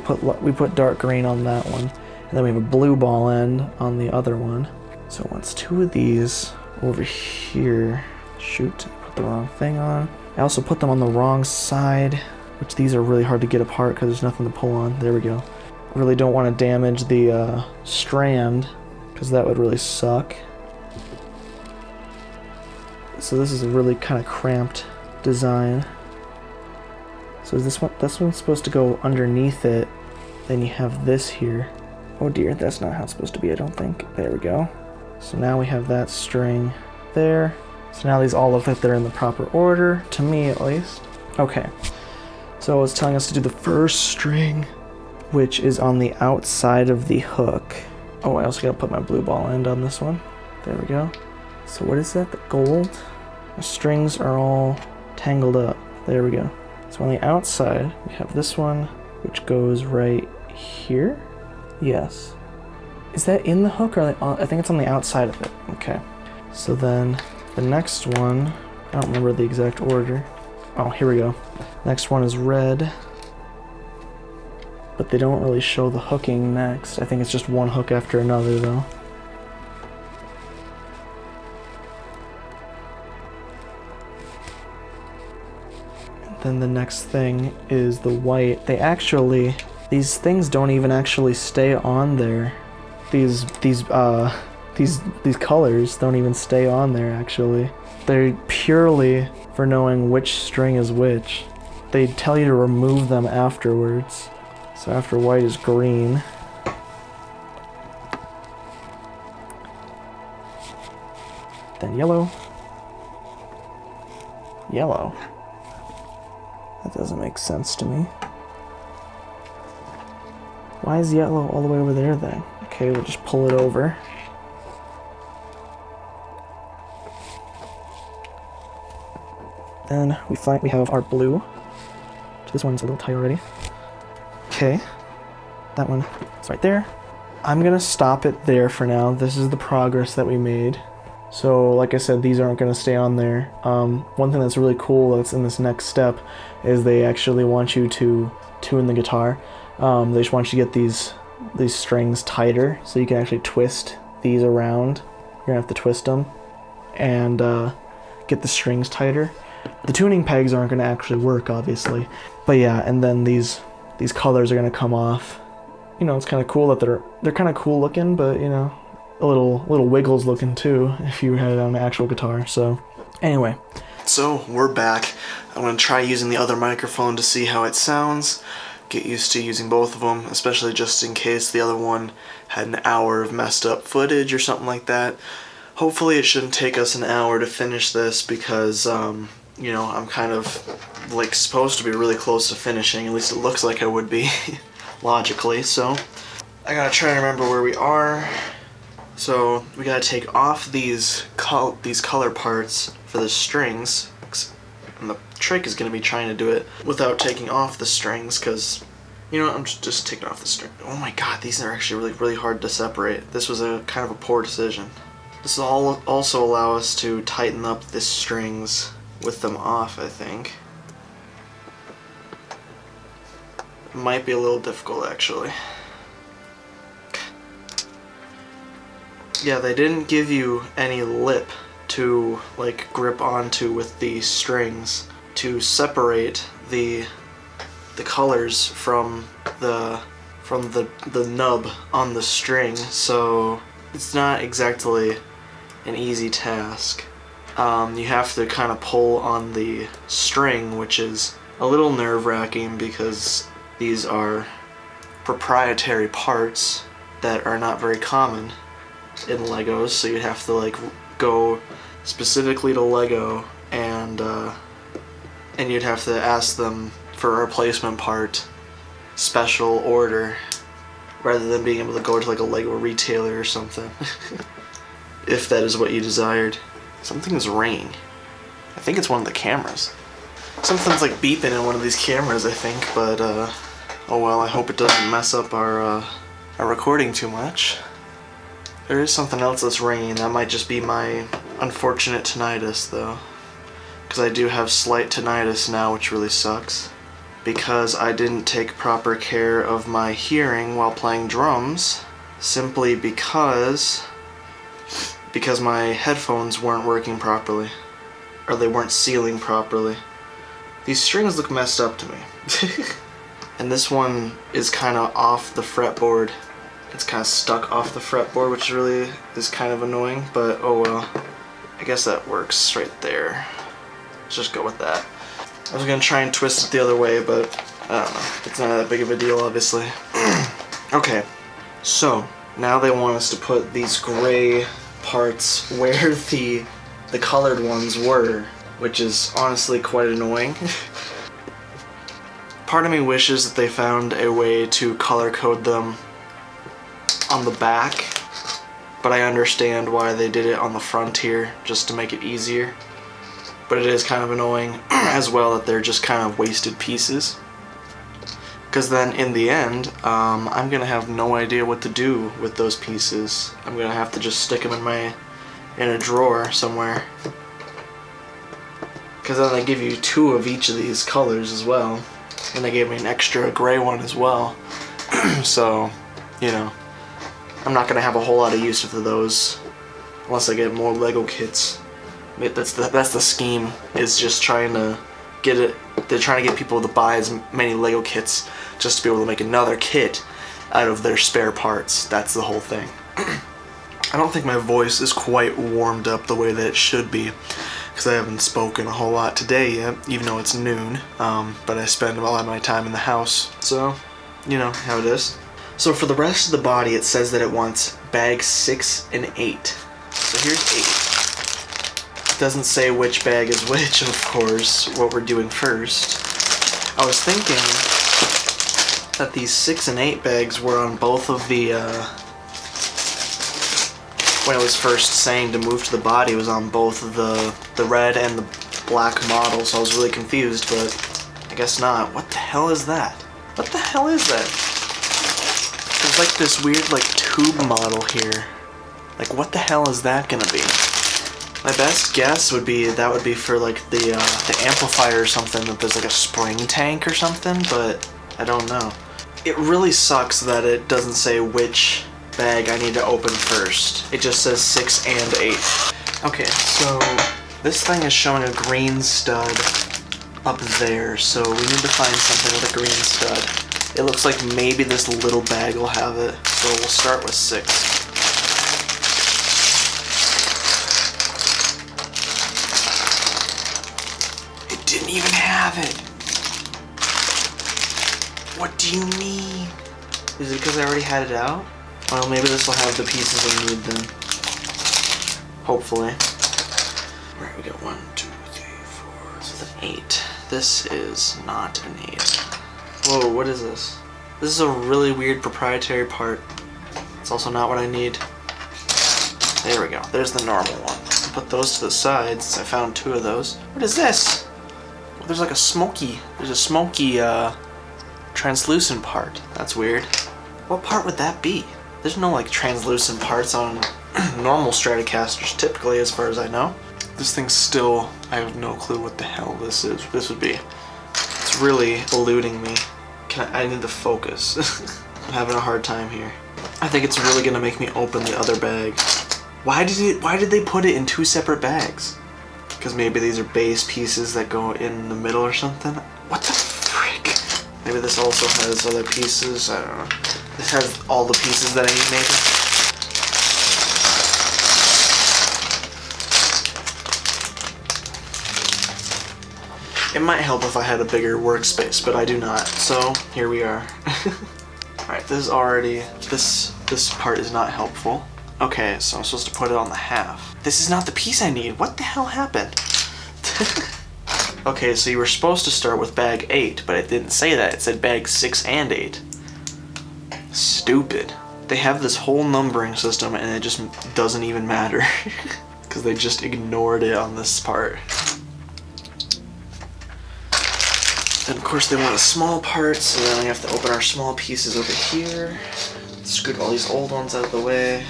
put dark green on that one, and then we have a blue ball end on the other one. So it wants 2 of these over here. Shoot, I put the wrong thing on. I also put them on the wrong side, which these are really hard to get apart because there's nothing to pull on. There we go. I really don't want to damage the strand, because that would really suck. So this is a really kind of cramped design. So is this one's supposed to go underneath it, then you have this here. Oh dear, that's not how it's supposed to be, I don't think. There we go. So now we have that string there. So now these all look like they're in the proper order, to me at least. Okay, so it's telling us to do the first string, which is on the outside of the hook. Oh, I also gotta put my blue ball end on this one. There we go. So what is that, the gold? The strings are all tangled up. There we go. So on the outside, we have this one, which goes right here. Yes. Is that in the hook or I think it's on the outside of it. Okay. So then the next one, I don't remember the exact order. Oh, here we go. Next one is red. But they don't really show the hooking next. I think it's just one hook after another though. Then the next thing is the white. These things don't even actually stay on there. These colors don't even stay on there actually. They're purely for knowing which string is which. They tell you to remove them afterwards. So after white is green. Then yellow. Yellow. That doesn't make sense to me. Why is yellow all the way over there then? Okay, we'll just pull it over. Then we have our blue. This one's a little tight already. Okay, that one is right there. I'm gonna stop it there for now. This is the progress that we made. So like I said, these aren't gonna stay on there. One thing that's really cool that's in this next step is they actually want you to tune the guitar. They just want you to get these strings tighter so you can actually twist these around. You're gonna have to twist them and get the strings tighter. The tuning pegs aren't gonna actually work, obviously. But yeah, and then these colors are gonna come off. You know, it's kind of cool that they're kind of cool looking, but you know, a little wiggles looking too if you had it on an actual guitar. So anyway, so we're back. I'm gonna try using the other microphone to see how it sounds. Get used to using both of them, especially just in case the other one had an hour of messed up footage or something like that. Hopefully it shouldn't take us an hour to finish this because you know, I'm kind of like supposed to be really close to finishing. At least it looks like I would be logically. So I gotta try to remember where we are. So we gotta take off these color parts for the strings, and the trick is gonna be trying to do it without taking off the strings, because you know, I'm just taking off the string. Oh my god, these are actually really hard to separate. This was a kind of a poor decision. This will also allow us to tighten up the strings with them off, I think. It might be a little difficult actually. Yeah, they didn't give you any lip to like grip onto with the strings to separate the colors from the nub on the string, so it's not exactly an easy task. You have to kind of pull on the string, which is a little nerve-wracking because these are proprietary parts that are not very common in Legos, so you'd have to like go specifically to Lego and you'd have to ask them for a replacement part, special order, rather than being able to go to like a Lego retailer or something. If that is what you desired. Something's ringing. I think it's one of the cameras. Something's like beeping in one of these cameras, I think, but oh well, I hope it doesn't mess up our recording too much. There is something else that's ringing. That might just be my unfortunate tinnitus, though. Because I do have slight tinnitus now, which really sucks. Because I didn't take proper care of my hearing while playing drums. Simply because my headphones weren't working properly. Or they weren't sealing properly. These strings look messed up to me. And this one is kind of off the fretboard. It's kind of stuck off the fretboard, which really is kind of annoying, but oh well. I guess that works right there. Let's just go with that. I was gonna try and twist it the other way, but I don't know. It's not that big of a deal, obviously. Okay, so now they want us to put these gray parts where the colored ones were, which is honestly quite annoying. Part of me wishes that they found a way to color code them on the back, but I understand why they did it on the front here, just to make it easier. But it is kind of annoying as well that they're just kind of wasted pieces. Because then in the end, I'm going to have no idea what to do with those pieces. I'm going to have to just stick them in a drawer somewhere. Because then they give you 2 of each of these colors as well. And they gave me an extra gray one as well. So, you know, I'm not going to have a whole lot of use for those unless I get more Lego kits. That's the scheme, is just trying to get it. They're trying to get people to buy as many Lego kits just to be able to make another kit out of their spare parts. That's the whole thing. I don't think my voice is quite warmed up the way that it should be, because I haven't spoken a whole lot today yet, even though it's noon. But I spend a lot of my time in the house, so you know how it is. So for the rest of the body, it says that it wants bags 6 and 8. So here's 8. Doesn't say which bag is which, of course, what we're doing first. I was thinking that these 6 and 8 bags were on both of the, when it was first saying to move to the body, it was on both of the red and the black model, so I was really confused, but I guess not. What the hell is that? What the hell is that? There's like this weird, like, tube model here. Like, what the hell is that gonna be? My best guess would be that would be for like the amplifier or something, that there's like a spring tank or something, but I don't know. It really sucks that it doesn't say which bag I need to open first. It just says 6 and 8. Okay, so this thing is showing a green stud up there, so we need to find something with a green stud. It looks like maybe this little bag will have it, so we'll start with 6. Didn't even have it. What do you mean? Is it because I already had it out? Well, maybe this will have the pieces I need then. Hopefully. Alright, we got 1, 2, 3, 4. This is an 8. This is not an 8. Whoa, what is this? This is a really weird proprietary part. It's also not what I need. There we go. There's the normal one. I'll put those to the side since I found 2 of those. What is this? There's like a smoky, translucent part. That's weird. What part would that be? There's no like translucent parts on normal Stratocasters typically, as far as I know. This thing's still, I have no clue what the hell this would be. It's really eluding me. I need to focus. I'm having a hard time here. I think it's really gonna make me open the other bag. Why did they put it in 2 separate bags? Because maybe these are base pieces that go in the middle or something? What the frick? Maybe this also has other pieces, I don't know. This has all the pieces that I need maybe? It might help if I had a bigger workspace, but I do not, so here we are. Alright, this is already, this part is not helpful. Okay, so I'm supposed to put it on the half. This is not the piece I need. What the hell happened? Okay, so you were supposed to start with bag 8, but it didn't say that. It said bag 6 and 8. Stupid. They have this whole numbering system and it just doesn't even matter. Because they just ignored it on this part. And of course they want a small part, so then we have to open our small pieces over here. Scoot all these old ones out of the way.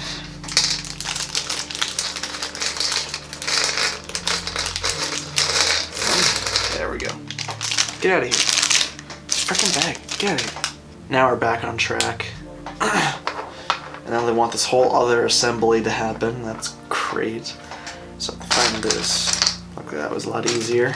There we go. Get out of here. Frickin' bag. Get out of here. Now we're back on track. And now they want this whole other assembly to happen. That's great. So I have to find this. Luckily that was a lot easier.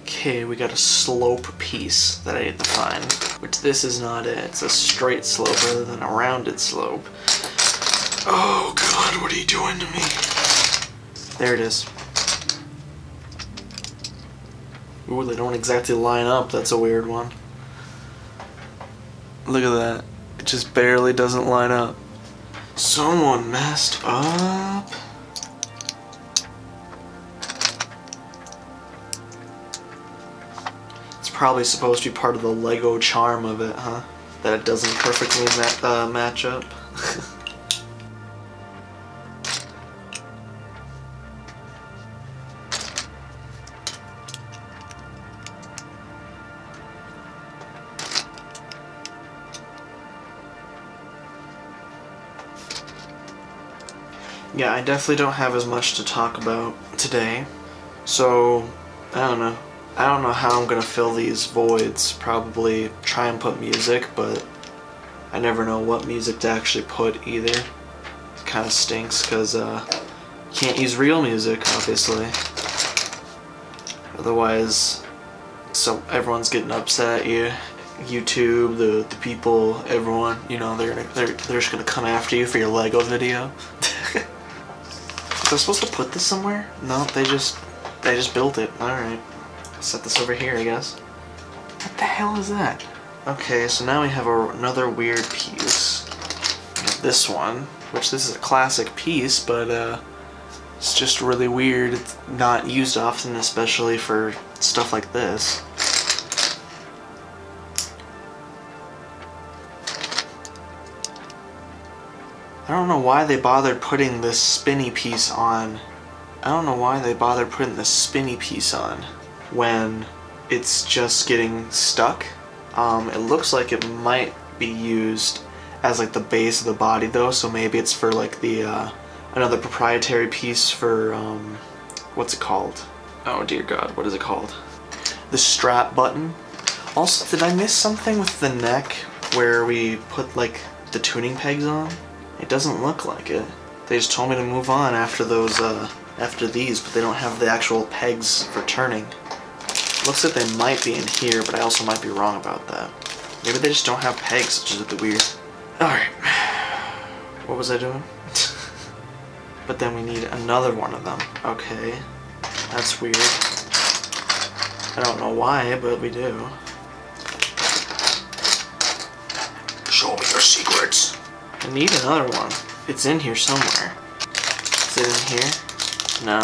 Okay, we got a slope piece that I need to find. Which this is not it. It's a straight slope rather than a rounded slope. Oh god, what are you doing to me? There it is. Ooh, they don't exactly line up. That's a weird one. Look at that. It just barely doesn't line up. Someone messed up. It's probably supposed to be part of the Lego charm of it, huh? That it doesn't perfectly match up. Yeah, I definitely don't have as much to talk about today, so I don't know. I don't know how I'm gonna fill these voids. Probably try and put music, but I never know what music to actually put either. It kind of stinks because can't use real music, obviously. Otherwise, so everyone's getting upset at you. YouTube, the people, everyone, you know, they're just gonna come after you for your Lego video. Was I supposed to put this somewhere? No, they just built it. Alright. Set this over here, I guess. What the hell is that? Okay, so now we have another weird piece. We have this one, which this is a classic piece, but it's just really weird. It's not used often, especially for stuff like this. I don't know why they bothered putting this spinny piece on. I don't know why they bothered putting this spinny piece on when it's just getting stuck. It looks like it might be used as like the base of the body though, so maybe it's for like the another proprietary piece for what's it called? Oh dear God, what is it called? The strap button. Also, did I miss something with the neck where we put like the tuning pegs on? It doesn't look like it. They just told me to move on after those, after these, but they don't have the actual pegs for turning. Looks like they might be in here, but I also might be wrong about that. Maybe they just don't have pegs, which is a bit weird. Alright. What was I doing? But then we need another one of them. Okay. That's weird. I don't know why, but we do. Show me your secrets. I need another one. It's in here somewhere. Is it in here? No.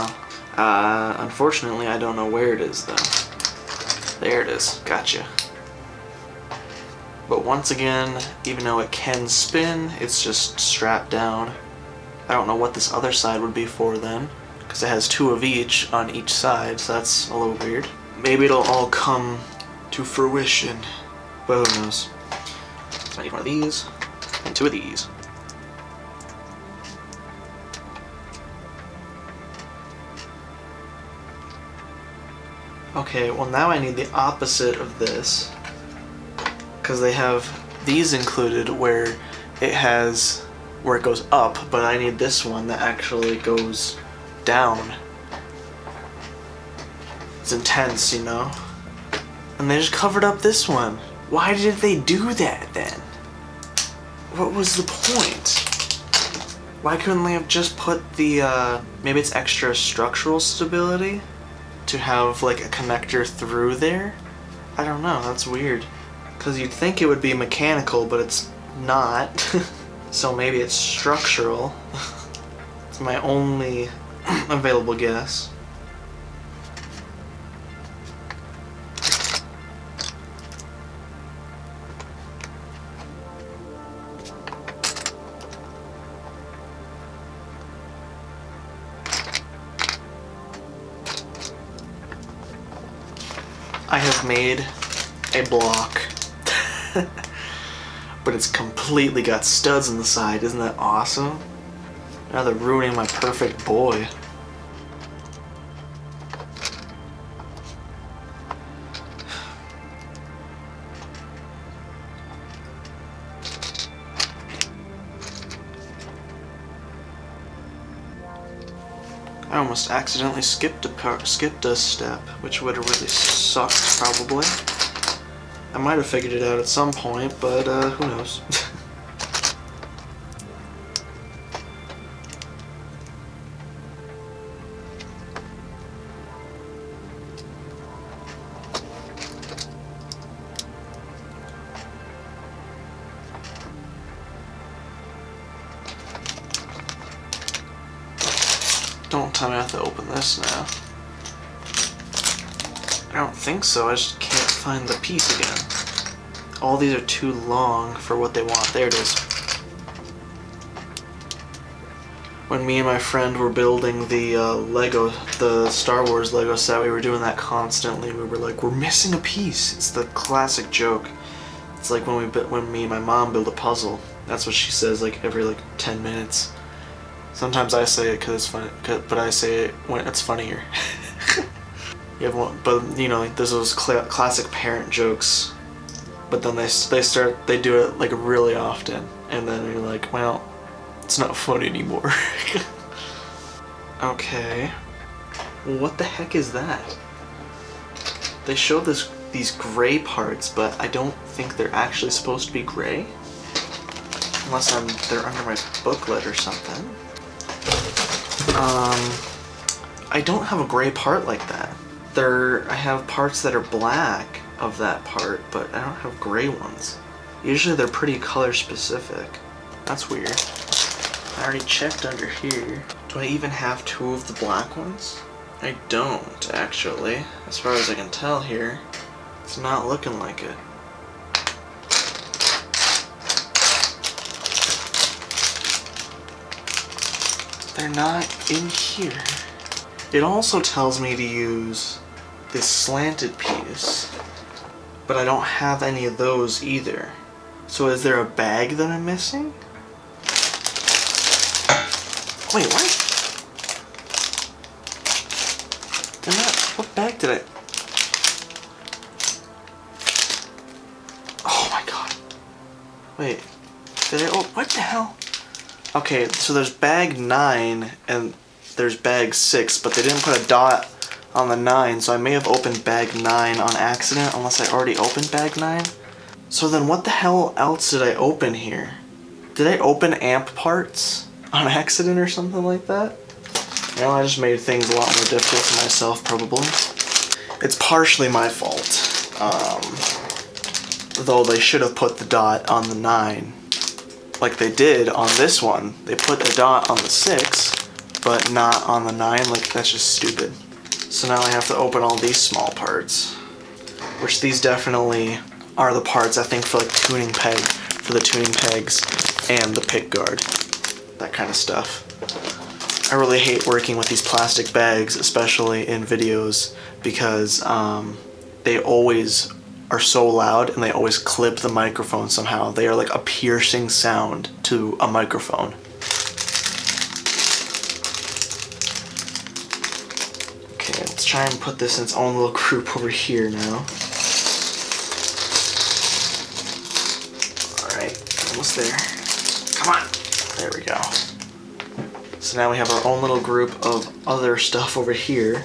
Unfortunately, I don't know where it is, though. There it is. Gotcha. But once again, even though it can spin, it's just strapped down. I don't know what this other side would be for then, because it has two of each on each side, so that's a little weird. Maybe it'll all come to fruition, but who knows. So I need one of these. And two of these. Okay, well now I need the opposite of this, because they have these included where it goes up, but I need this one that actually goes down. It's intense, you know? And they just covered up this one. Why did they do that then? What was the point? Why couldn't they have just put the, maybe it's extra structural stability to have like a connector through there? I don't know, that's weird. Because you'd think it would be mechanical, but it's not. So maybe it's structural. It's my only available guess. I have made a block, but it's completely got studs on the side. Isn't that awesome? Now they're ruining my perfect boy. I almost accidentally skipped a step, which would have really sucked, probably. I might have figured it out at some point, but who knows. time I have to open this now. I don't think so, I just can't find the piece again. All these are too long for what they want. There it is. When me and my friend were building the the Star Wars Lego set, we were doing that constantly. We were like, we're missing a piece. It's the classic joke. It's like when me and my mom build a puzzle. That's what she says like every like 10 minutes. Sometimes I say it because it's funny, but I say it when it's funnier. But you know, there's those classic parent jokes. But then they do it like really often, and then you're like, well, it's not funny anymore. Okay. Well, what the heck is that? They show these gray parts, but I don't think they're actually supposed to be gray. Unless they're under my booklet or something. I don't have a gray part like that. I have parts that are black of that part, but I don't have gray ones. Usually they're pretty color specific. That's weird. I already checked under here. Do I even have 2 of the black ones? I don't, actually. As far as I can tell here, it's not looking like it. They're not in here. It also tells me to use this slanted piece, but I don't have any of those either. So is there a bag that I'm missing? Wait, what? What bag did I... Oh my god. Wait, what the hell? Okay, so there's bag 9 and there's bag 6, but they didn't put a dot on the 9, so I may have opened bag 9 on accident, unless I already opened bag 9. So then what the hell else did I open here? Did I open amp parts on accident or something like that? Well, I just made things a lot more difficult for myself, probably. It's partially my fault. Though they should have put the dot on the 9. Like they did on this one. They put the dot on the 6, but not on the 9. Like, that's just stupid. So now I have to open all these small parts. Which these definitely are the parts, I think, for like tuning peg, for the tuning pegs and the pick guard. That kind of stuff. I really hate working with these plastic bags, especially in videos, because they always are so loud and they always clip the microphone somehow. They are like a piercing sound to a microphone. Okay, let's try and put this in its own little group over here now. Alright, almost there. Come on! There we go. So now we have our own little group of other stuff over here,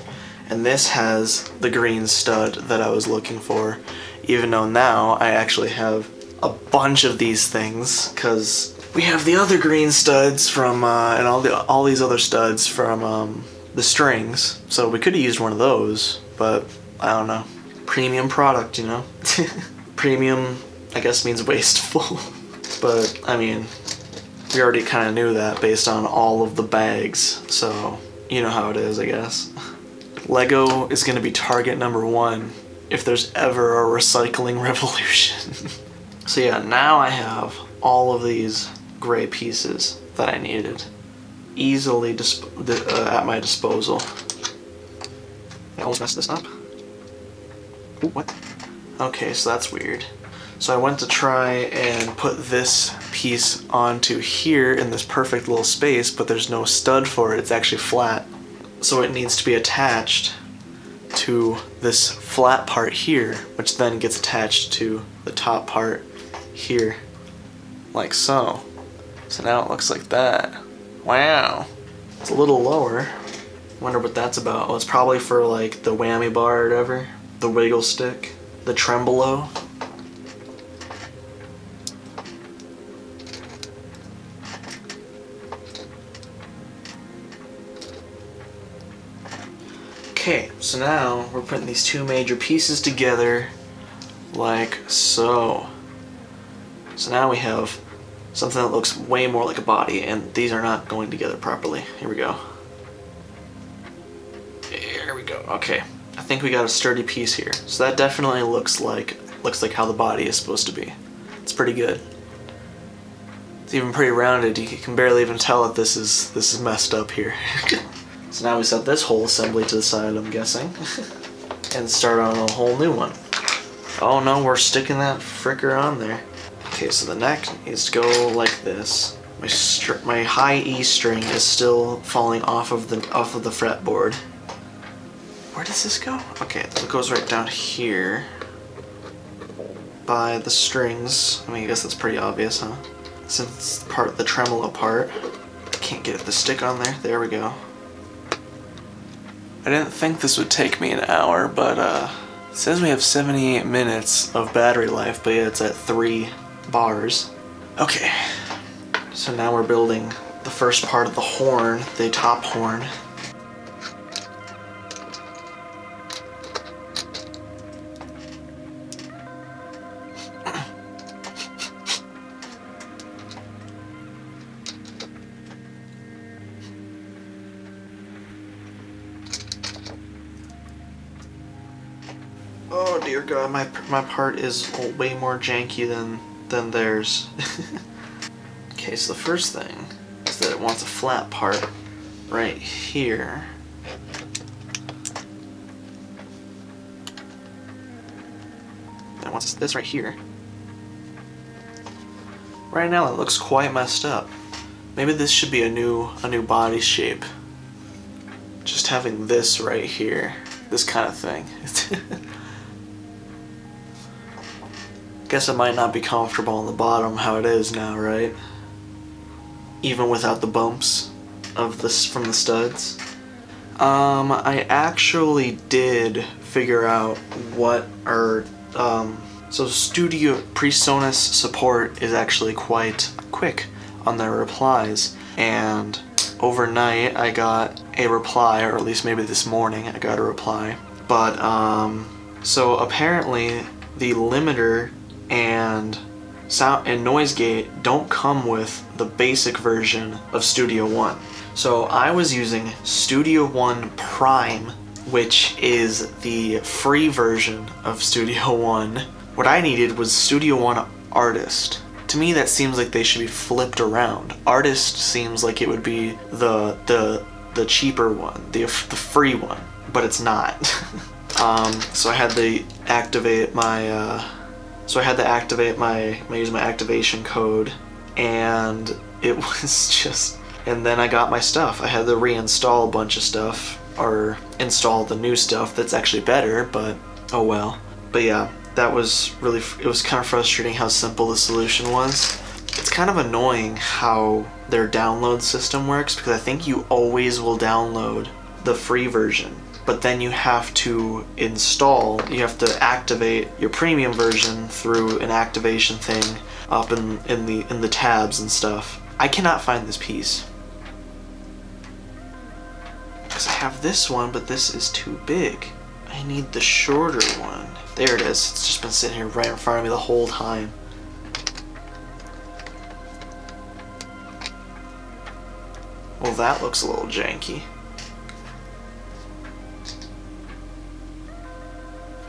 and this has the green stud that I was looking for, even though now I actually have a bunch of these things, because we have the other green studs from, and all these other studs from the strings, so we could have used one of those, but I don't know. Premium product, you know? Premium, I guess, means wasteful, but I mean, we already kind of knew that based on all of the bags, so you know how it is, I guess. Lego is going to be target number 1 if there's ever a recycling revolution. So yeah, now I have all of these gray pieces that I needed easily at my disposal. I almost messed this up. Ooh, what? Okay, so that's weird. So I went to try and put this piece onto here in this perfect little space, but there's no stud for it, it's actually flat. So it needs to be attached to this flat part here, which then gets attached to the top part here, like so. So now it looks like that. Wow. It's a little lower. Wonder what that's about. Well, it's probably for like the whammy bar or whatever, the wiggle stick, the tremolo. Okay, so now we're putting these 2 major pieces together like so. So now we have something that looks way more like a body, and these are not going together properly. Here we go. go. Okay, I think we got a sturdy piece here. So that definitely looks like how the body is supposed to be. It's pretty good. It's even pretty rounded. You can barely even tell that this is messed up here. So now we set this whole assembly to the side, I'm guessing, and start on a whole new one. Oh no, we're sticking that fricker on there. Okay, so the neck needs to go like this. My high E string is still falling off of the fretboard. Where does this go? Okay, it goes right down here by the strings. I mean, I guess that's pretty obvious, huh? Since it's part of the tremolo part. I can't get the stick on there. There we go. I didn't think this would take me an hour, but it says we have 78 minutes of battery life, but yeah, it's at 3 bars. Okay, so now we're building the first part of the horn, the top horn. Oh dear God, my part is way more janky than theirs. Okay, so the first thing is that it wants a flat part right here. And it wants this right here. Right now it looks quite messed up. Maybe this should be a new body shape. Just having this right here, this kind of thing. Guess it might not be comfortable on the bottom how it is now, right? Even without the bumps of this from the studs. I actually did figure out what are so Studio PreSonus support is actually quite quick on their replies, and overnight I got a reply, or at least maybe this morning I got a reply. But so apparently the limiter and sound and noise gate don't come with the basic version of Studio One. So I was using Studio One Prime, which is the free version of Studio One. What I needed was Studio One Artist. To me that seems like they should be flipped around. Artist seems like it would be the cheaper one, the free one, but it's not. So I had to activate my use my activation code, and it was just, and then I got my stuff. I had to reinstall a bunch of stuff, or install the new stuff that's actually better, but oh well. But yeah, that was really, it was kind of frustrating how simple the solution was. It's kind of annoying how their download system works, because I think you always will download the free version, but then you have to install, you have to activate your premium version through an activation thing up in the tabs and stuff. I cannot find this piece. Because I have this one, but this is too big. I need the shorter one. There it is. It's just been sitting here right in front of me the whole time. Well, that looks a little janky.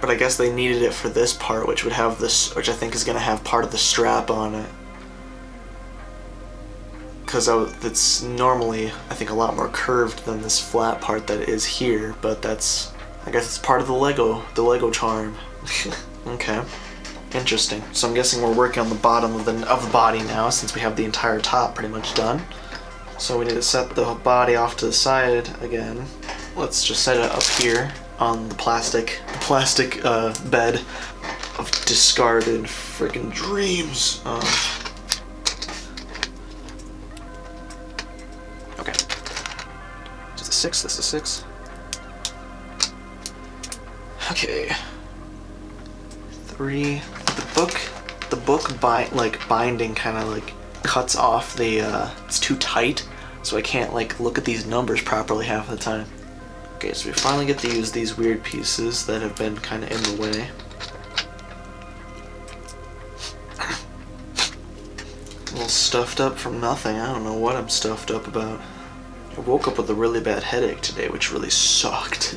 But I guess they needed it for this part, which would have this, which I think is going to have part of the strap on it. Because it's normally, I think, a lot more curved than this flat part that is here. But that's, I guess it's part of the Lego charm. Okay, interesting. So I'm guessing we're working on the bottom of the body now, since we have the entire top pretty much done. So we need to set the body off to the side again. Let's just set it up here on the plastic bed of discarded freaking dreams. Okay. This is 6. This is 6. Okay. 3. The book binding kind of like cuts off the. It's too tight, so I can't like look at these numbers properly half the time. Okay, so we finally get to use these weird pieces that have been kind of in the way. A little stuffed up from nothing. I don't know what I'm stuffed up about. I woke up with a really bad headache today, which really sucked.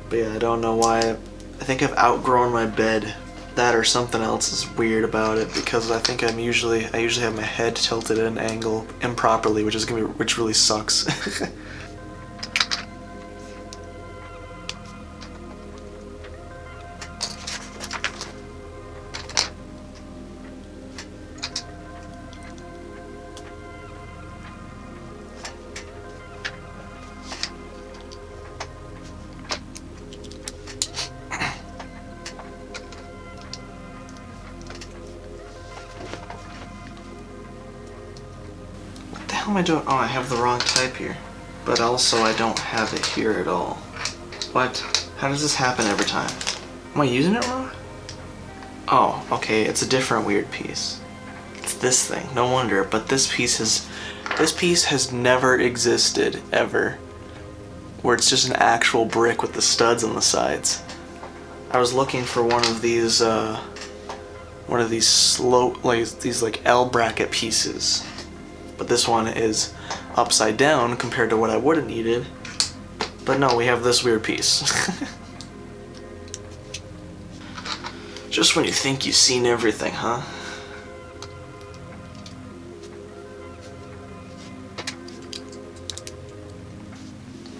But yeah, I don't know why. I think I've outgrown my bed. That or something else is weird about it, because I think I usually have my head tilted at an angle improperly, which really sucks. What am I doing? Oh, I have the wrong type here. But also I don't have it here at all. What? How does this happen every time? Am I using it wrong? Oh, okay, it's a different weird piece. It's this thing, no wonder, but this piece has never existed, ever. Where it's just an actual brick with the studs on the sides. I was looking for one of these slope, these L bracket pieces. But this one is upside down compared to what I would have needed. But no, we have this weird piece. Just when you think you've seen everything, huh?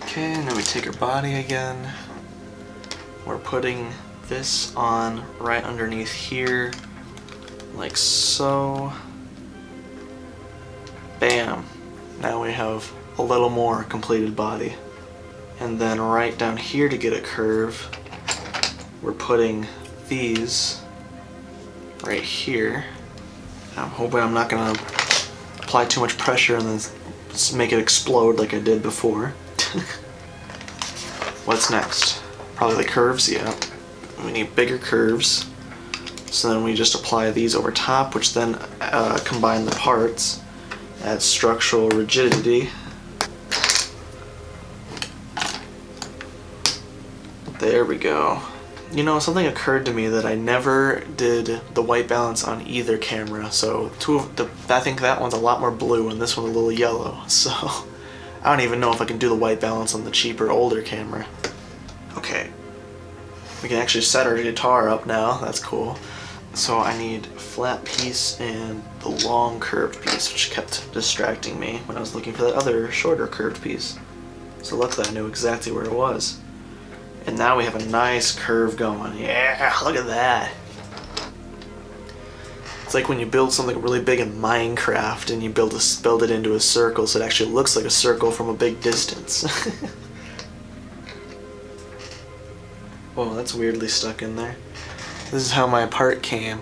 Okay, and then we take our body again. We're putting this on right underneath here, like so. Bam! Now we have a little more completed body. And then right down here to get a curve, we're putting these right here. I'm hoping I'm not gonna apply too much pressure and then make it explode like I did before. What's next? Probably the curves, yeah. We need bigger curves. So then we just apply these over top, which then combine the parts. Add structural rigidity. There we go. You know, something occurred to me that I never did the white balance on either camera. So I think that one's a lot more blue and this one's a little yellow. So I don't even know if I can do the white balance on the cheaper, older camera. Okay. We can actually set our guitar up now. That's cool. So I need a flat piece and the long curved piece, which kept distracting me when I was looking for that other shorter curved piece. So luckily I knew exactly where it was. And now we have a nice curve going. Yeah, look at that. It's like when you build something really big in Minecraft and you build it into a circle so it actually looks like a circle from a big distance. Whoa, that's weirdly stuck in there. This is how my part came.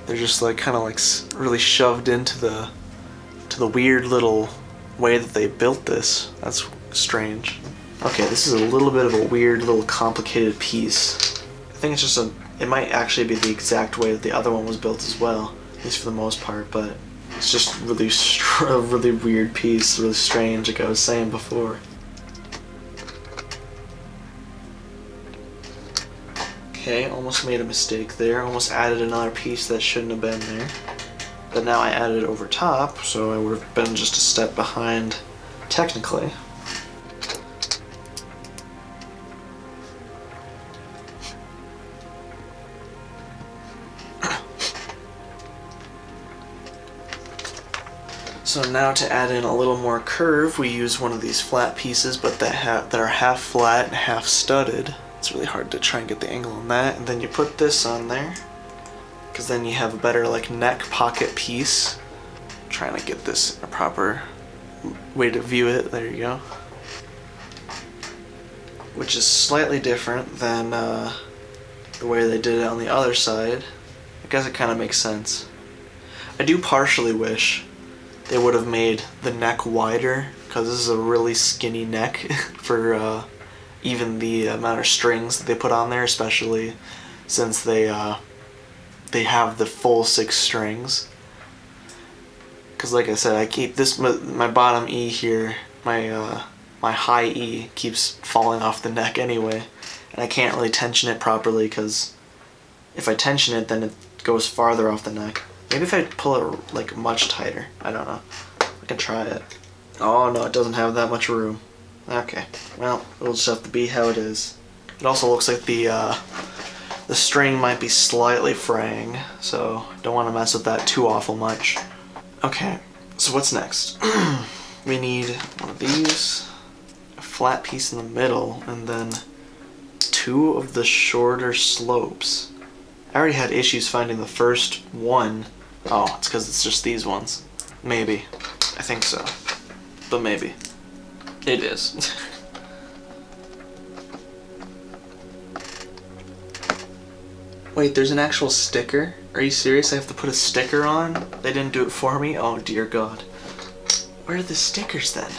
They're just like kind of like really shoved into the weird little way that they built this. That's strange. Okay, this is a little bit of a weird little complicated piece. I think it's just it might actually be the exact way that the other one was built as well, at least for the most part, but it's just really a really weird piece, really strange, like I was saying before. Okay, almost made a mistake there. Almost added another piece that shouldn't have been there. But now I added it over top, so I would have been just a step behind technically. So now to add in a little more curve, we use one of these flat pieces, but that are half flat and half studded. It's really hard to try and get the angle on that. And then you put this on there, because then you have a better like neck pocket piece. I'm trying to get this a proper way to view it. There you go. Which is slightly different than the way they did it on the other side. I guess it kind of makes sense. I do partially wish they would have made the neck wider, because this is a really skinny neck for even the amount of strings that they put on there, especially since they have the full 6 strings. Because like I said, I keep this, my bottom E here, my high E keeps falling off the neck anyway, and I can't really tension it properly, because if I tension it then it goes farther off the neck. Maybe if I pull it like much tighter, I don't know. I can try it. Oh no, it doesn't have that much room. Okay, well, it'll just have to be how it is. It also looks like the string might be slightly fraying, so don't want to mess with that too awful much. Okay, so what's next? We need one of these, a flat piece in the middle, and then 2 of the shorter slopes. I already had issues finding the first one. Oh, it's because it's just these ones. Maybe. I think so. But maybe. It is. Wait, there's an actual sticker? Are you serious? I have to put a sticker on? They didn't do it for me? Oh dear God. Where are the stickers then?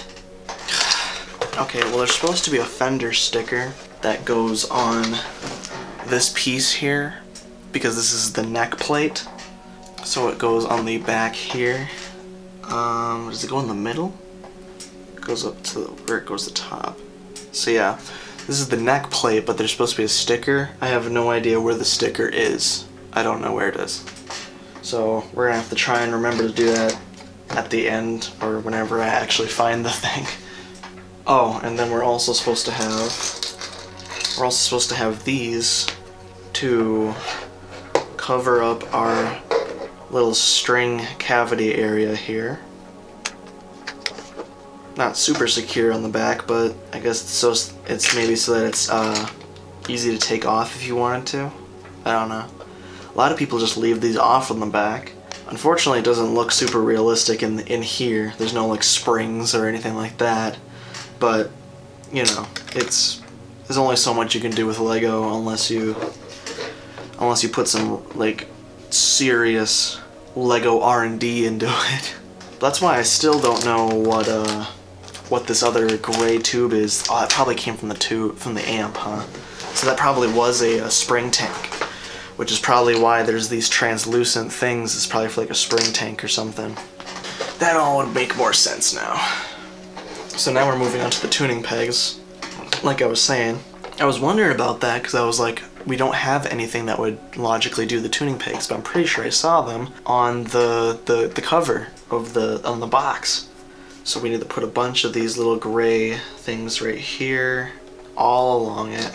Okay, well there's supposed to be a fender sticker that goes on this piece here, because this is the neck plate. So it goes on the back here. Does it go in the middle? It goes up to where it goes the top. So yeah, this is the neck plate, but there's supposed to be a sticker. I have no idea where the sticker is. I don't know where it is. So we're gonna have to try and remember to do that at the end, or whenever I actually find the thing. Oh, and then we're also supposed to have these to cover up our little string cavity area here. Not super secure on the back, but I guess it's maybe so that it's easy to take off if you wanted to. I don't know. A lot of people just leave these off on the back. Unfortunately, it doesn't look super realistic in here. There's no like springs or anything like that. But you know, there's only so much you can do with Lego unless you put some like serious Lego R&D into it. That's why I still don't know what this other gray tube is. Oh, it probably came from the amp, huh? So that probably was a spring tank, which is probably why there's these translucent things. It's probably for like a spring tank or something. That all would make more sense now. So now we're moving on to the tuning pegs. Like I was saying, I was wondering about that because I was like, we don't have anything that would logically do the tuning pegs, but I'm pretty sure I saw them on the cover of on the box. So we need to put a bunch of these little gray things right here, all along it.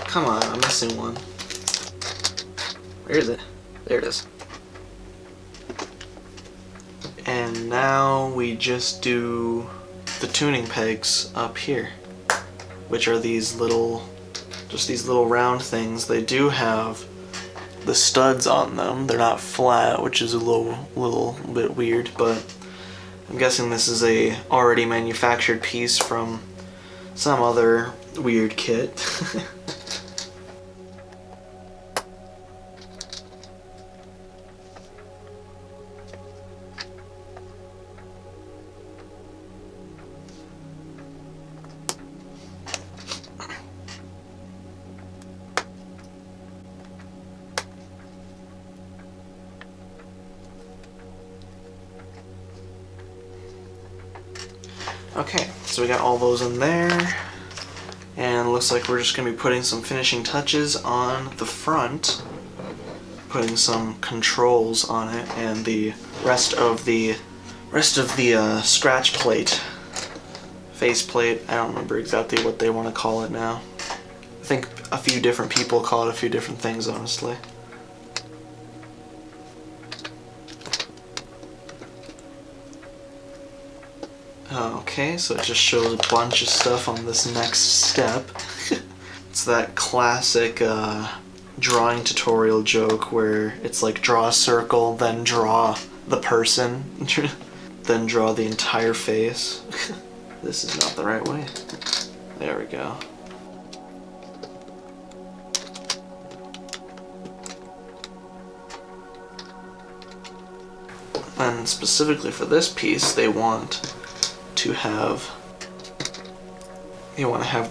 Come on, I'm missing one. Where is it? There it is. And now we just do the tuning pegs up here, which are these little, just these little round things. They do have the studs on them. They're not flat, which is a little bit weird, but I'm guessing this is a already manufactured piece from some other weird kit. Okay, so we got all those in there, and it looks like we're just going to be putting some finishing touches on the front, putting some controls on it, and the rest of the scratch plate, face plate. I don't remember exactly what they want to call it now. I think a few different people call it a few different things, honestly. Okay, so it just shows a bunch of stuff on this next step. It's that classic drawing tutorial joke where it's like draw a circle, then draw the person, then draw the entire face. This is not the right way. There we go. And specifically for this piece, they want to have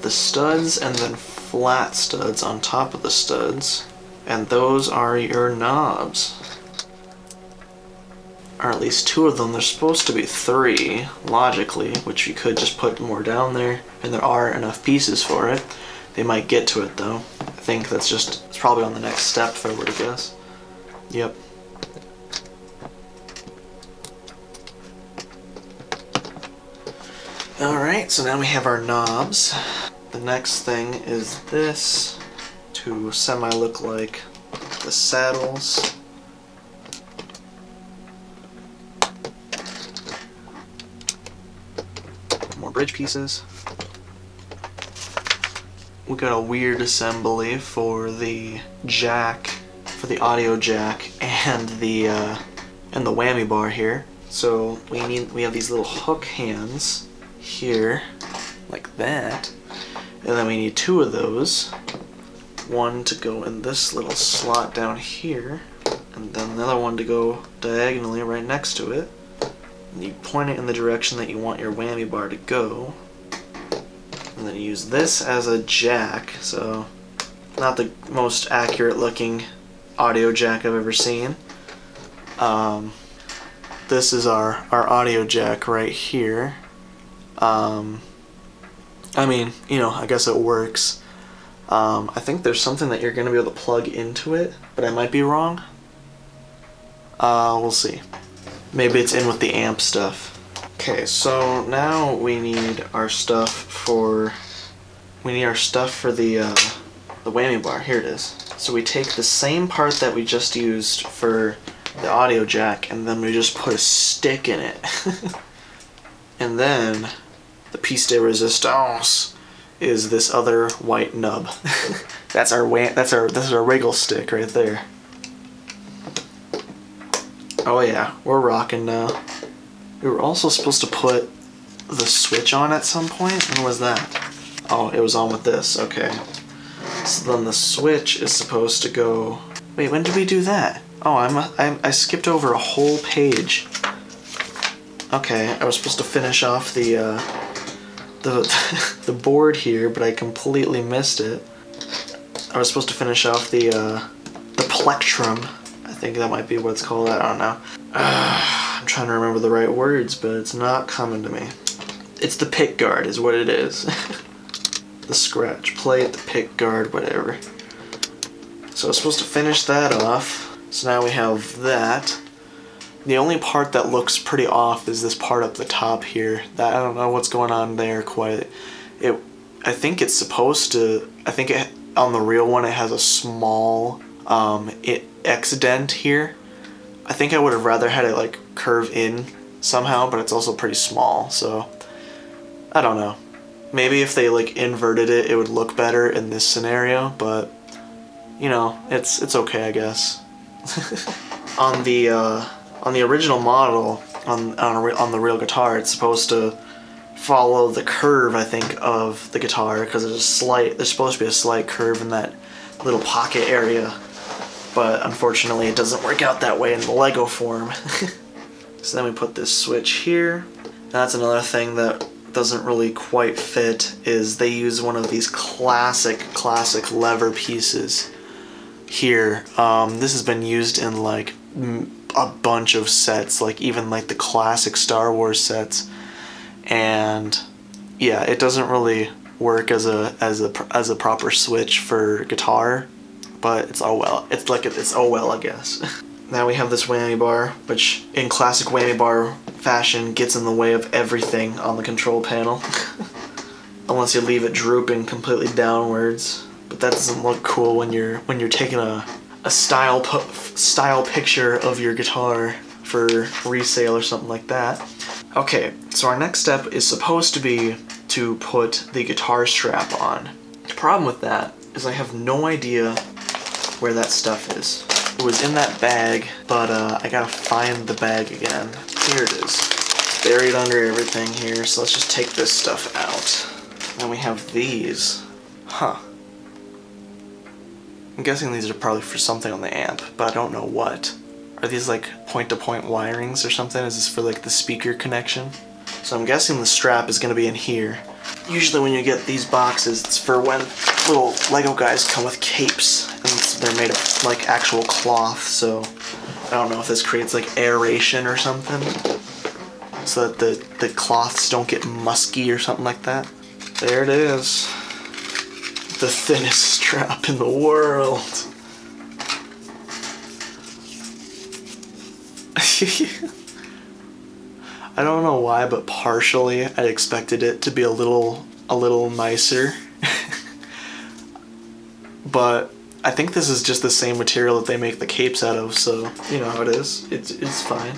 the studs and then flat studs on top of the studs, and those are your knobs, or at least 2 of them. There's supposed to be 3 logically, which you could just put more down there, and there are enough pieces for it. They might get to it though. I think it's probably on the next step if I were to guess. Yep. Alright, so now we have our knobs. The next thing is this to semi-look like the saddles. More bridge pieces. We got a weird assembly for the jack, for the audio jack, and the whammy bar here. So we have these little hook hands here, like that, and then we need two of those. One to go in this little slot down here, and then the other one to go diagonally right next to it. And you point it in the direction that you want your whammy bar to go. And then use this as a jack, so not the most accurate looking audio jack I've ever seen. This is our audio jack right here. I mean, you know, I guess it works. I think there's something that you're going to be able to plug into it, but I might be wrong. We'll see. Maybe it's in with the amp stuff. Okay, so now we need our stuff for the whammy bar. Here it is. So we take the same part that we just used for the audio jack, and then we just put a stick in it. And then the piece de resistance is this other white nub. That's our wiggle stick right there. Oh yeah, we're rocking now. We were also supposed to put the switch on at some point. When was that? Oh, it was on with this. Okay. So then the switch is supposed to go. Wait, when did we do that? Oh, I skipped over a whole page. Okay, I was supposed to finish off the board here, but I completely missed it. I was supposed to finish off the plectrum. I think that might be what it's called. I don't know. I'm trying to remember the right words, but it's not coming to me. It's the pick guard is what it is. The scratch plate, the pick guard, whatever. So I was supposed to finish that off. So now we have that. The only part that looks pretty off is this part up the top here. That I don't know what's going on there quite. I think it's supposed to. On the real one it has a small X-dent here. I think I would have rather had it like curve in somehow, but it's also pretty small, so I don't know. Maybe if they like inverted it, it would look better in this scenario, but you know, it's okay, I guess. On the original model, on the real guitar, it's supposed to follow the curve, I think, of the guitar, because there's supposed to be a slight curve in that little pocket area. But unfortunately it doesn't work out that way in the Lego form. So then we put this switch here. That's another thing that doesn't really quite fit, is they use one of these classic lever pieces here. This has been used in like a bunch of sets, like even like the classic Star Wars sets, and yeah, it doesn't really work as a proper switch for guitar. But it's oh well. It's oh well, I guess. Now we have this whammy bar, which in classic whammy bar fashion gets in the way of everything on the control panel. Unless you leave it drooping completely downwards. But that doesn't look cool when you're taking a style picture of your guitar for resale or something like that. Okay, so our next step is supposed to be to put the guitar strap on. The problem with that is I have no idea where that stuff is. It was in that bag, but I gotta find the bag again. Here it is. Buried under everything here, so let's just take this stuff out. Then we have these. Huh. I'm guessing these are probably for something on the amp, but I don't know what. Are these like point-to-point wirings or something? Is this for like the speaker connection? So I'm guessing the strap is gonna be in here. Usually when you get these boxes, it's for when little Lego guys come with capes, and they're made of like actual cloth, so I don't know if this creates like aeration or something, so that the cloths don't get musky or something like that. There it is. The thinnest strap in the world. I don't know why, but partially I expected it to be a little nicer. But I think this is just the same material that they make the capes out of, so you know how it is. It's fine.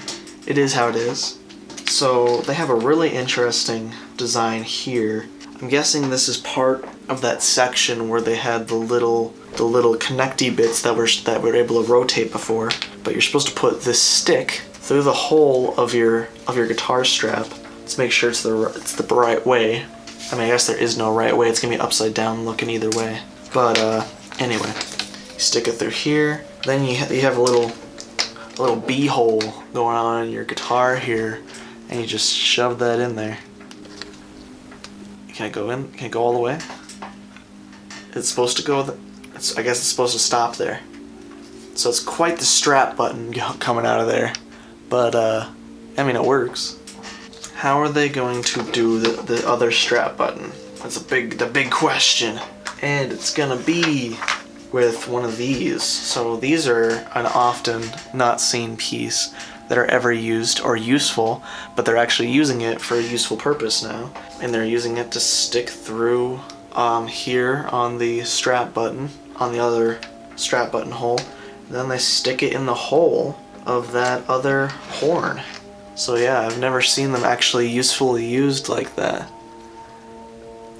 It is how it is. So they have a really interesting design here. I'm guessing this is part of that section where they had the little connecty bits that were able to rotate before. But you're supposed to put this stick through the hole of your guitar strap. Let's make sure it's the right way. I mean, I guess there is no right way. It's gonna be upside down looking either way. But anyway, you stick it through here. Then you have a little bee hole going on in your guitar here, and you just shove that in there. Can it go in? Can it go all the way? It's supposed to go. I guess it's supposed to stop there. So it's quite the strap button coming out of there. But I mean, it works. How are they going to do the other strap button? That's the big question. And it's gonna be with one of these. So these are an often not seen piece that are ever used or useful, but they're actually using it for a useful purpose now. And they're using it to stick through here on the strap button, on the other strap button hole. And then they stick it in the hole of that other horn. So yeah, I've never seen them actually usefully used like that.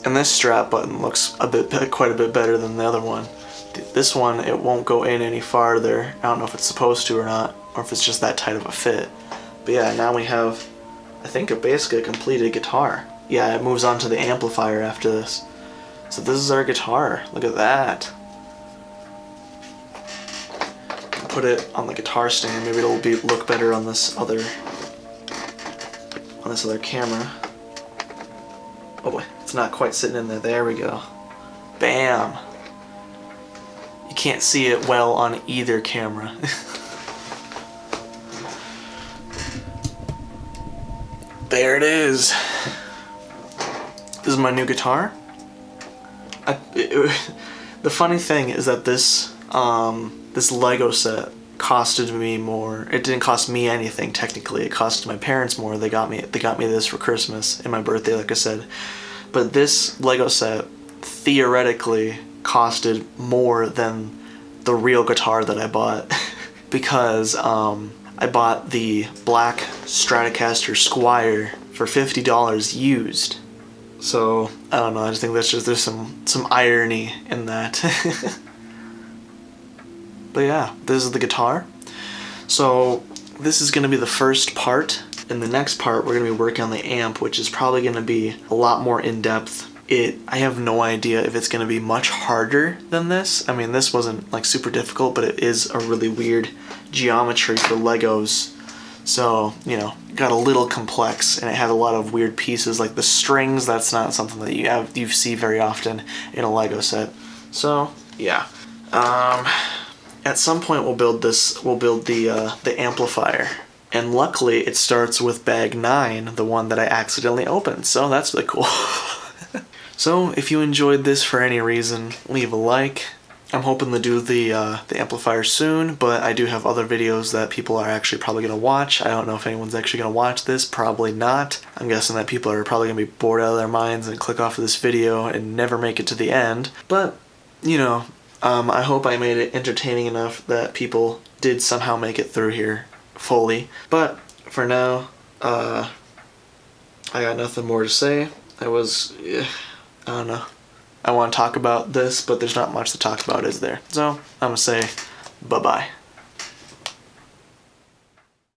And this strap button looks quite a bit better than the other one. This one, it won't go in any farther. I don't know if it's supposed to or not, or if it's just that tight of a fit. But yeah, now we have, I think, basically a completed guitar. Yeah, it moves on to the amplifier after this. So this is our guitar. Look at that. Put it on the guitar stand. Maybe it'll look better on this other camera. Oh boy, it's not quite sitting in there. There we go. Bam. You can't see it well on either camera. There it is. This is my new guitar. The funny thing is that this Lego set costed me more. It didn't cost me anything technically. It cost my parents more. They got me this for Christmas and my birthday, like I said. But this Lego set theoretically costed more than the real guitar that I bought because I bought the black Stratocaster Squire for $50 used. So I don't know. I just think there's some irony in that. But yeah, this is the guitar. So this is going to be the first part. In the next part, we're going to be working on the amp, which is probably going to be a lot more in-depth. I have no idea if it's going to be much harder than this. I mean, this wasn't like super difficult, but it is a really weird geometry for Legos. So, you know, it got a little complex, and it had a lot of weird pieces, like the strings. That's not something that you see very often in a Lego set. So, yeah. At some point we'll build the amplifier. And luckily it starts with bag 9, the one that I accidentally opened, so that's really cool. So if you enjoyed this for any reason, leave a like. I'm hoping to do the amplifier soon, but I do have other videos that people are actually probably going to watch. I don't know if anyone's actually going to watch this, probably not. I'm guessing that people are probably going to be bored out of their minds and click off of this video and never make it to the end. But, you know, I hope I made it entertaining enough that people did somehow make it through here fully. But for now, I got nothing more to say. I don't know. I want to talk about this, but there's not much to talk about, is there? So I'm gonna say bye-bye.